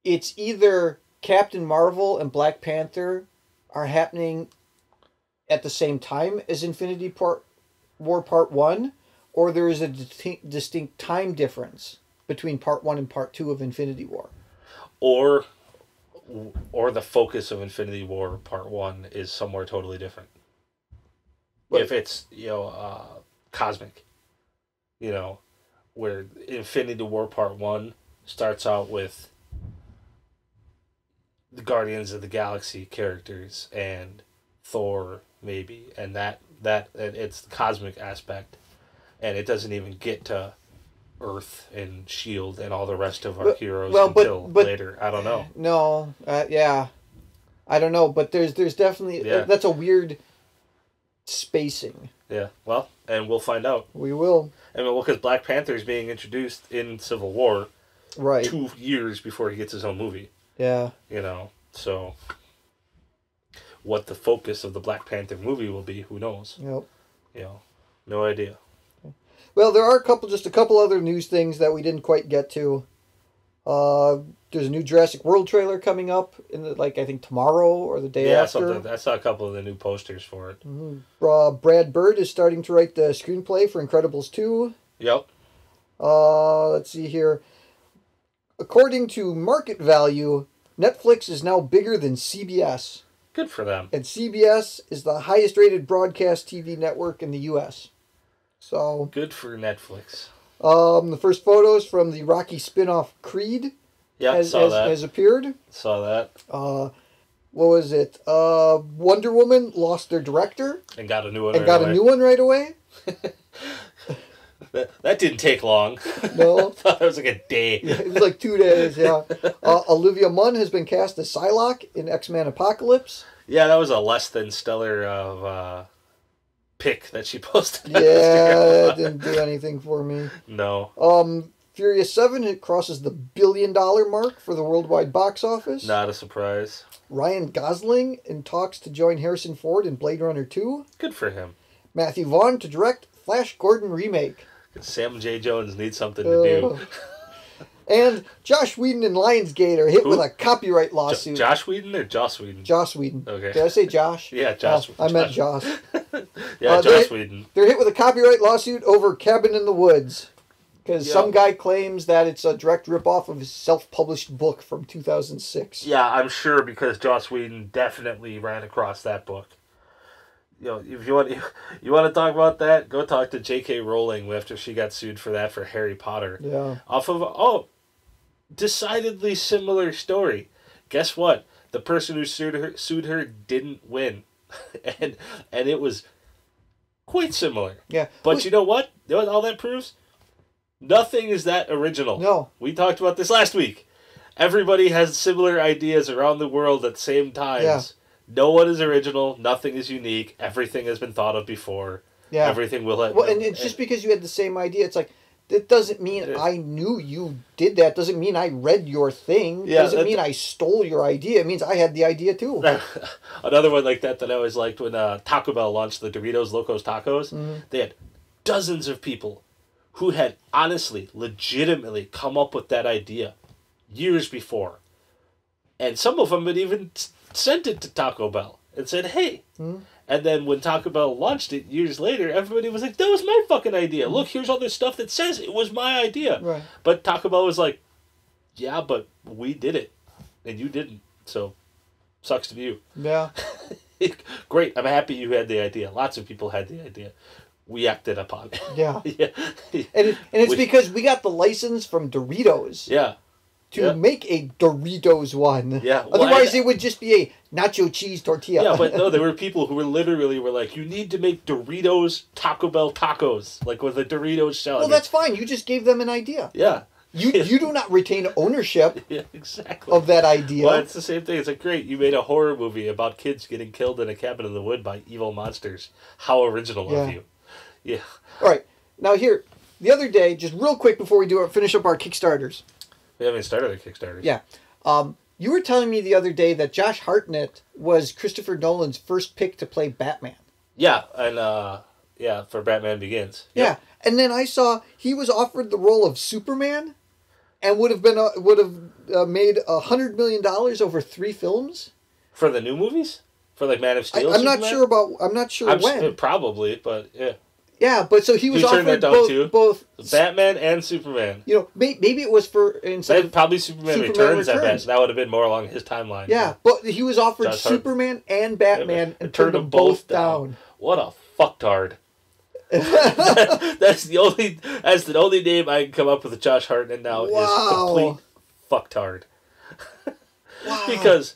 It's either Captain Marvel and Black Panther are happening at the same time as Infinity War Part 1, or there is a distinct time difference between Part 1 and Part 2 of Infinity War. Or the focus of Infinity War Part 1 is somewhere totally different. If it's, cosmic, where Infinity War Part 1 starts out with the Guardians of the Galaxy characters and Thor, maybe, and that it's the cosmic aspect, and it doesn't even get to Earth and S.H.I.E.L.D. and all the rest of our heroes until later. I don't know. No, yeah. I don't know, but there's definitely... that's a weird... spacing. Yeah, well, and we'll find out. We will. Because Black Panther is being introduced in Civil War, right? 2 years before he gets his own movie. Yeah. So what the focus of the Black Panther movie will be, who knows? Yep. No idea. Well, there are a couple other news things that we didn't quite get to. There's a new Jurassic World trailer coming up in I think tomorrow or the day after. I saw a couple of the new posters for it. Mm-hmm. Brad Bird is starting to write the screenplay for Incredibles 2. Yep. Let's see here. According to market value, Netflix is now bigger than CBS. Good for them. And CBS is the highest rated broadcast TV network in the U.S. So good for Netflix. The first photos from the Rocky spin-off Creed has appeared. Saw that. What was it? Wonder Woman lost their director. And got a new one new one right away. That didn't take long. No. I thought it was like a day. Yeah, it was like 2 days, yeah. Olivia Munn has been cast as Psylocke in X-Men Apocalypse. Yeah, that was a less than stellar pic that she posted. Yeah, that didn't do anything for me. No. Furious 7, it crosses the $1 billion mark for the worldwide box office. Not a surprise. Ryan Gosling in talks to join Harrison Ford in Blade Runner 2. Good for him. Matthew Vaughn to direct Flash Gordon remake. Sam J. Jones needs something to do. And Josh Whedon and Lionsgate are hit with a copyright lawsuit. Josh Whedon or Joss Whedon? Joss Whedon. Okay. Did I say Josh? Yeah, Josh. I meant Joss. Joss Whedon. They're hit with a copyright lawsuit over Cabin in the Woods. Because some guy claims that it's a direct ripoff of his self-published book from 2006. Yeah, I'm sure, because Joss Whedon definitely ran across that book. If you want to talk about that, go talk to J.K. Rowling after she got sued for that for Harry Potter. Yeah. Off of decidedly similar story. Guess what? The person who sued her didn't win, and it was quite similar. Yeah. But you know what? You know what all that proves? Nothing is that original. No. We talked about this last week. Everybody has similar ideas around the world at the same times. Yeah. No one is original. Nothing is unique. Everything has been thought of before. Yeah. Everything will. Well, and it's just because you had the same idea. It's like, that doesn't mean I knew you did that. Doesn't mean I read your thing. Yeah, doesn't mean I stole your idea. It means I had the idea too. Another one like that I always liked when Taco Bell launched the Doritos Locos Tacos. Mm-hmm. They had dozens of people who had honestly, legitimately come up with that idea years before. And some of them had even sent it to Taco Bell and said, hey. Mm-hmm. And then when Taco Bell launched it years later, everybody was like, that was my fucking idea. Look, here's all this stuff that says it was my idea. Right. But Taco Bell was like, yeah, but we did it. And you didn't. So, sucks to you. Yeah. Great. I'm happy you had the idea. Lots of people had the idea. We acted upon it. Yeah. Yeah. And it's because we got the license from Doritos. Yeah. To make a Doritos one. Yeah. Well, otherwise, it would just be a nacho cheese tortilla. Yeah, but no, there were people who were like, you need to make Doritos Taco Bell tacos, like with a Doritos shell. Well, that's fine. You just gave them an idea. Yeah. You do not retain ownership exactly. of that idea. Well, it's the same thing. It's like, great, you made a horror movie about kids getting killed in a cabin in the wood by evil monsters. How original of you. Yeah. All right. Now here, the other day, just real quick before we finish up our Kickstarters. We haven't started our Kickstarters. Yeah. You were telling me the other day that Josh Hartnett was Christopher Nolan's first pick to play Batman. Yeah, and for Batman Begins. Yep. Yeah, and then I saw he was offered the role of Superman, and would have made $100 million over 3 films for the new movies, for like Man of Steel. I'm not sure when. Probably, but yeah. Yeah, but so he was offered that down both Batman and Superman. Maybe it was for probably Superman Returns. I bet that would have been more along his timeline. Yeah, but he was offered Superman and Batman and turned them both down. What a fucktard! That's the only name I can come up with. Josh Hartnett now is complete fucktard. Wow. Because.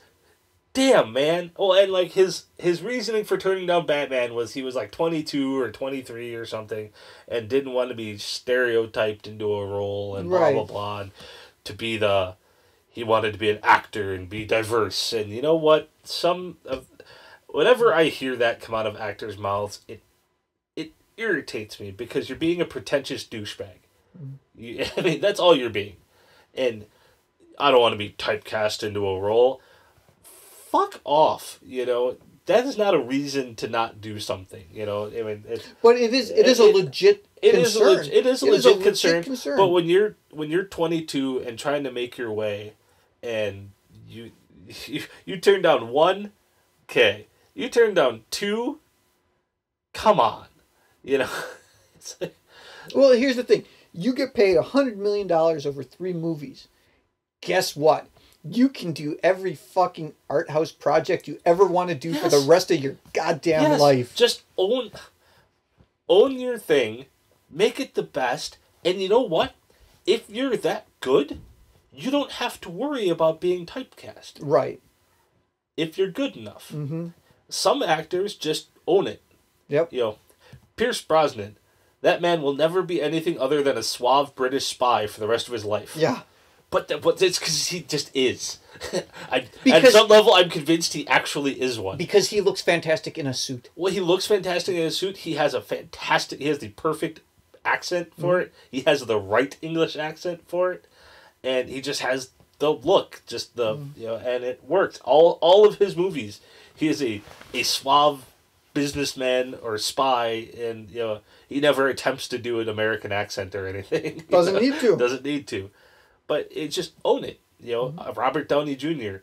Damn, man. Well, and like his reasoning for turning down Batman was he was like 22 or 23 or something and didn't want to be stereotyped into a role and blah, blah, blah. And he wanted to be an actor and be diverse. And you know what? Whenever I hear that come out of actors' mouths, it irritates me because you're being a pretentious douchebag. I mean, that's all you're being. And I don't want to be typecast into a role. Fuck off, that is not a reason to not do something, I mean. But it is a legit concern. It is a legit concern. But when you're 22 and trying to make your way, and you turn down 1, okay, you turn down 2, come on, It's like, well, here's the thing: you get paid $100 million over 3 movies. Guess what? You can do every fucking art house project you ever want to do for the rest of your goddamn life. Just own your thing, make it the best, and you know what? If you're that good, you don't have to worry about being typecast. Right. If you're good enough. Mm-hmm. Some actors just own it. Yep. Pierce Brosnan, that man will never be anything other than a suave British spy for the rest of his life. Yeah. But it's because he just is. At some level, I'm convinced he actually is one. Because he looks fantastic in a suit. Well, he looks fantastic in a suit. He has the perfect accent for it. He has the right English accent for it. And he just has the look. Just and it works. All of his movies, he is a suave businessman or spy, and he never attempts to do an American accent or anything. Doesn't need to. Doesn't need to. but it just own it. You know, Robert Downey Jr.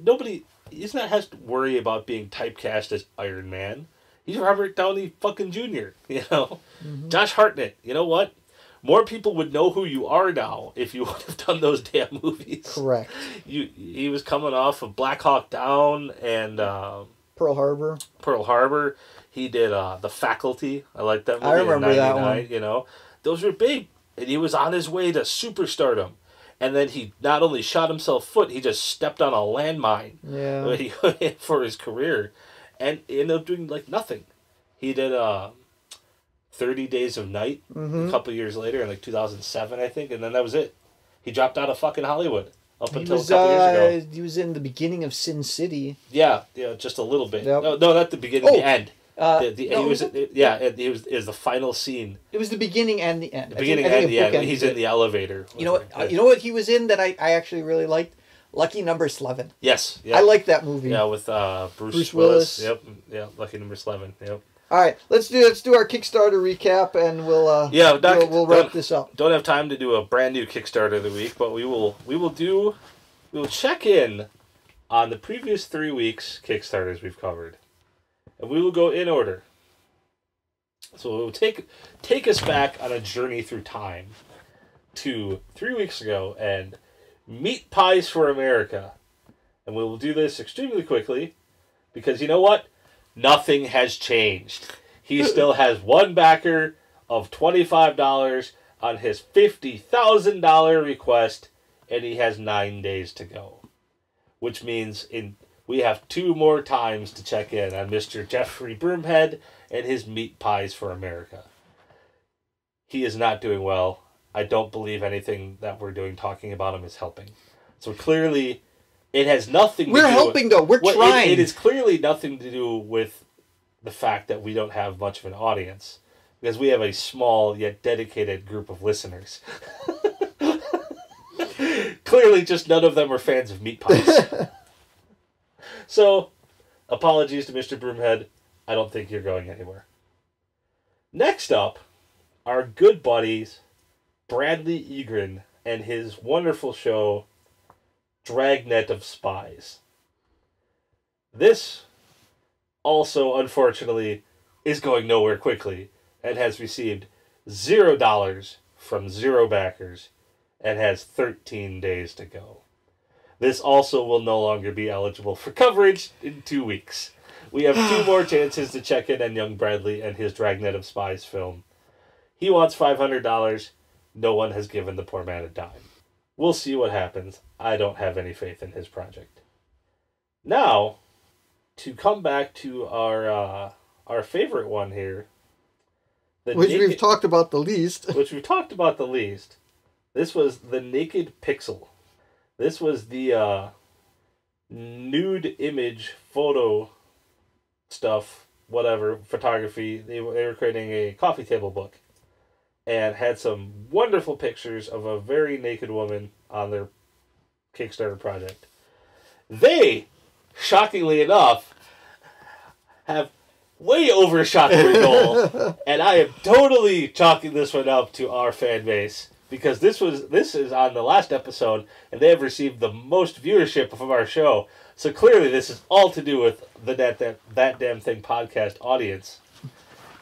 Nobody he's not has to worry about being typecast as Iron Man. He's Robert Downey fucking Jr. You know, Josh Hartnett. You know what? More people would know who you are now if you would have done those damn movies. Correct. He was coming off of Black Hawk Down and Pearl Harbor. Pearl Harbor. He did The Faculty. I like that movie. I remember that one. You know, those were big, and he was on his way to superstardom. And then he not only shot himself foot, he just stepped on a landmine. Yeah. For his career, and ended up doing like nothing. He did 30 Days of Night a couple years later in like 2007, I think, and then that was it. He dropped out of fucking Hollywood until a couple years ago. He was in the beginning of Sin City. Yeah, just a little bit. Yep. No, not the beginning, the end. No. It was the final scene. It was the beginning and the end. The beginning and the end. He's in the elevator. You know what? You know what he was in that I actually really liked? Lucky Number 11. Yes. Yeah. I like that movie. Yeah, with Bruce Willis. Yep. Yeah, Lucky Number 11. Yep. All right, let's do our Kickstarter recap, and we'll wrap this up. Don't have time to do a brand new Kickstarter of the week, but we will check in on the previous 3 weeks Kickstarters we've covered, and we will go in order. So it will take us back on a journey through time to 3 weeks ago and Meat Pies for America, and we will do this extremely quickly because you know what? Nothing has changed. He still has one backer of $25 on his $50,000 request, and he has 9 days to go. Which means we have 2 more times to check in on Mr. Jeffrey Broomhead and his Meat Pies for America. He is not doing well. I don't believe anything that we're doing talking about him is helping. So clearly, it has nothing to do We're helping, though. We're trying. It is clearly nothing to do with the fact that we don't have much of an audience. Because we have a small yet dedicated group of listeners. Clearly, just none of them are fans of meat pies. So, apologies to Mr. Broomhead. I don't think you're going anywhere. Next up, our good buddies, Bradley Egren, and his wonderful show, Dragnet of Spies. This also, unfortunately, is going nowhere quickly and has received $0 from 0 backers and has 13 days to go. This also will no longer be eligible for coverage in 2 weeks. We have 2 more chances to check in on young Bradley and his Dragnet of Spies film. He wants $500. No one has given the poor man a dime. We'll see what happens. I don't have any faith in his project. Now, to come back to our favorite one here, we've talked about the least. Which we've talked about the least. This was the Naked Pixel. This was the nude image photo stuff, whatever, photography. They were creating a coffee table book and had some wonderful pictures of a very naked woman on their Kickstarter project. They, shockingly enough, have way overshot their goal, and I am totally chalking this one up to our fan base because this is on the last episode, and they have received the most viewership from our show. So clearly, this is all to do with the That Damn Thing podcast audience.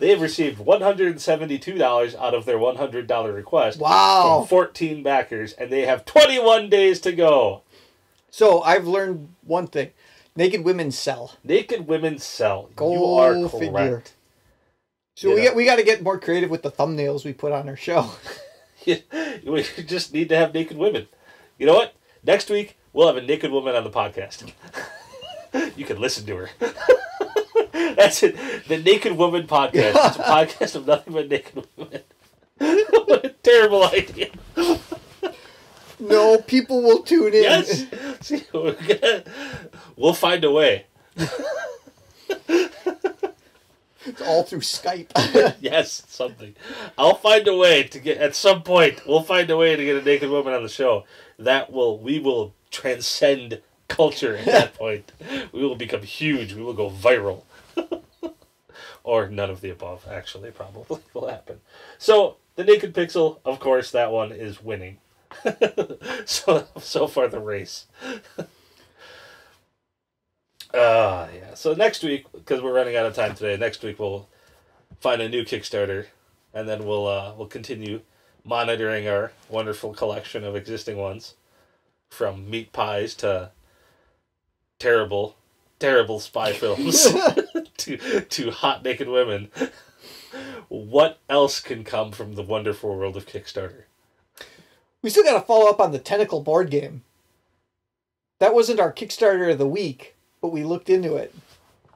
They have received $172 out of their $100 request. Wow. From 14 backers, and they have 21 days to go. So I've learned one thing. Naked women sell. Naked women sell. Go you are correct. Figure. So we got to get more creative with the thumbnails we put on our show. We just need to have naked women. You know what? Next week, we'll have a naked woman on the podcast. You can listen to her. That's it. The Naked Woman Podcast. It's a podcast of nothing but naked women. What a terrible idea. No, people will tune in. Yes. See, we'll find a way. It's all through Skype. Yes, something. I'll find a way to get, at some point, we'll find a way to get a naked woman on the show. We will transcend culture at that point. We will become huge. We will go viral. Or none of the above, actually, probably will happen. So, the Naked Pixel, of course, that one is winning. so far the race. Yeah. So next week, because we're running out of time today, next week we'll find a new Kickstarter, and then we'll continue monitoring our wonderful collection of existing ones, from meat pies to terrible spy films to hot naked women. What else can come from the wonderful world of Kickstarter? We still got to follow up on the Tentacle board game. That wasn't our Kickstarter of the week, but we looked into it.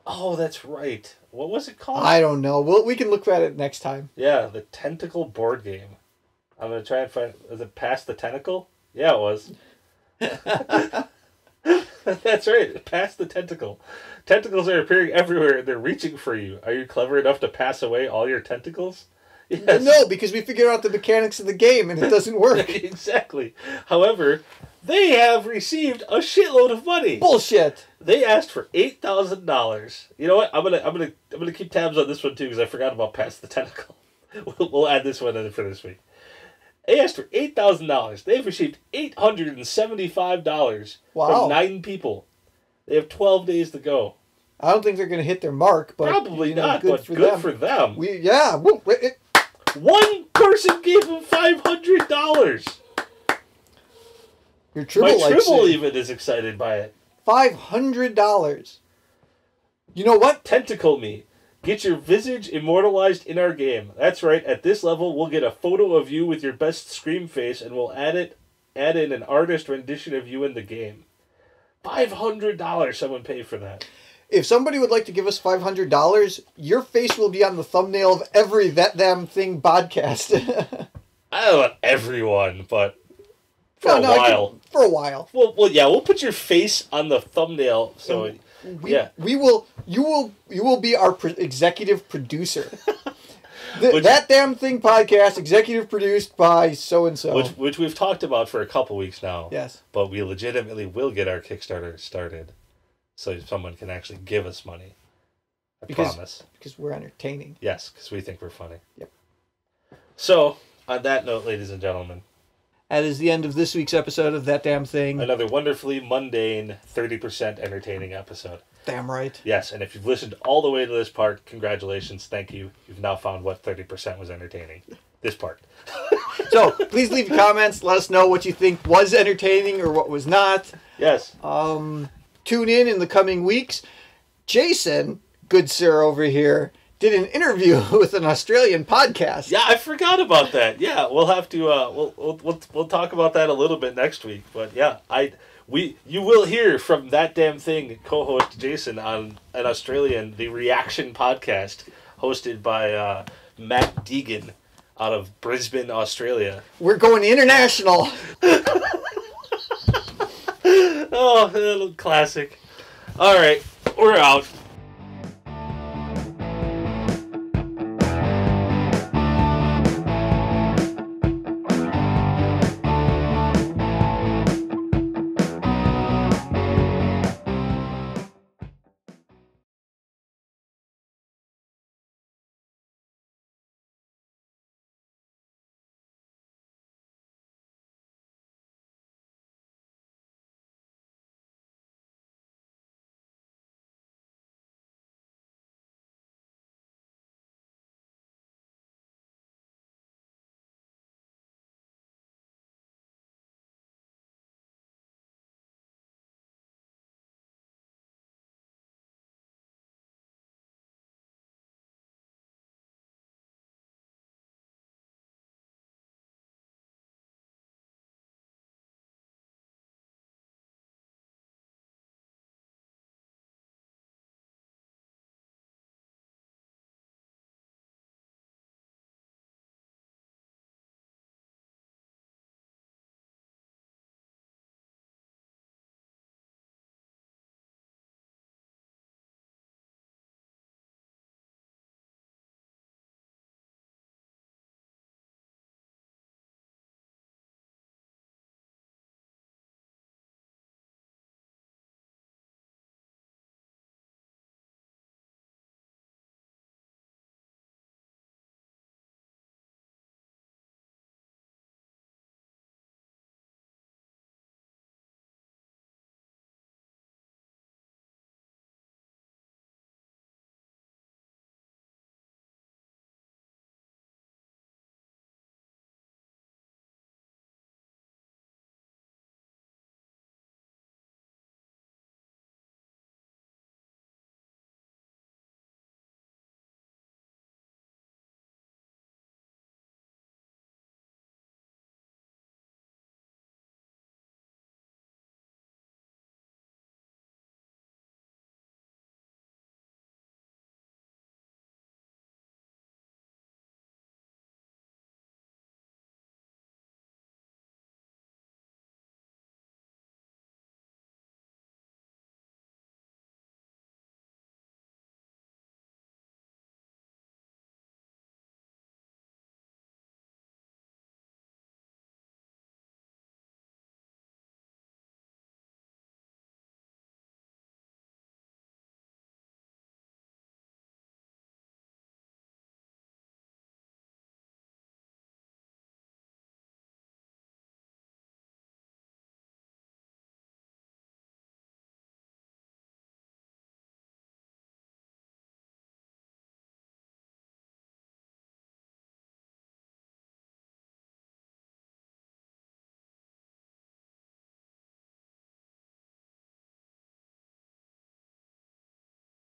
Oh, that's right. What was it called? I don't know. We can look at it next time. Yeah, the Tentacle board game. I'm going to try and find... Was it Past the Tentacle? Yeah, it was. That's right. Past the Tentacle. Tentacles are appearing everywhere and they're reaching for you. Are you clever enough to pass away all your tentacles? Yes. No, because we figured out the mechanics of the game and it doesn't work. Exactly. However, they have received a shitload of money. Bullshit. They asked for $8,000. You know what? I'm gonna keep tabs on this one too because I forgot about Past the Tentacle. We'll add this one in for this week. They asked for $8,000. They've received $875 from 9 people. They have 12 days to go. I don't think they're going to hit their mark, but probably not. Good for them. One person gave them $500. Your Tribble My Tribble even is excited by it. $500. You know what? Tentacle me. Get your visage immortalized in our game. That's right. At this level, we'll get a photo of you with your best scream face, and we'll add in an artist rendition of you in the game. $500. Someone pay for that. If somebody would like to give us $500, your face will be on the thumbnail of every That Damn Thing podcast. I don't want everyone, but for a while. For a while. Well, yeah, we'll put your face on the thumbnail. So you will be our executive producer. That Damn Thing podcast, executive produced by so and so, which we've talked about for a couple weeks now. Yes, but we legitimately will get our Kickstarter started, so someone can actually give us money. I promise. Because we're entertaining. Yes, because we think we're funny. Yep. So, on that note, ladies and gentlemen, that is the end of this week's episode of That Damn Thing. Another wonderfully mundane, 30% entertaining episode. Damn right. Yes, and if you've listened all the way to this part, congratulations, thank you. You've now found what 30% was entertaining. This part. So, please leave your comments. Let us know what you think was entertaining or what was not. Yes. Tune in the coming weeks. Jason, good sir over here, did an interview with an Australian podcast. Yeah, I forgot about that. Yeah, we'll have to we'll talk about that a little bit next week. But yeah, you will hear from That Damn Thing co-host Jason on an Australian The Reaction podcast hosted by Matt Deegan out of Brisbane, Australia. We're going international. Oh, classic. All right, we're out.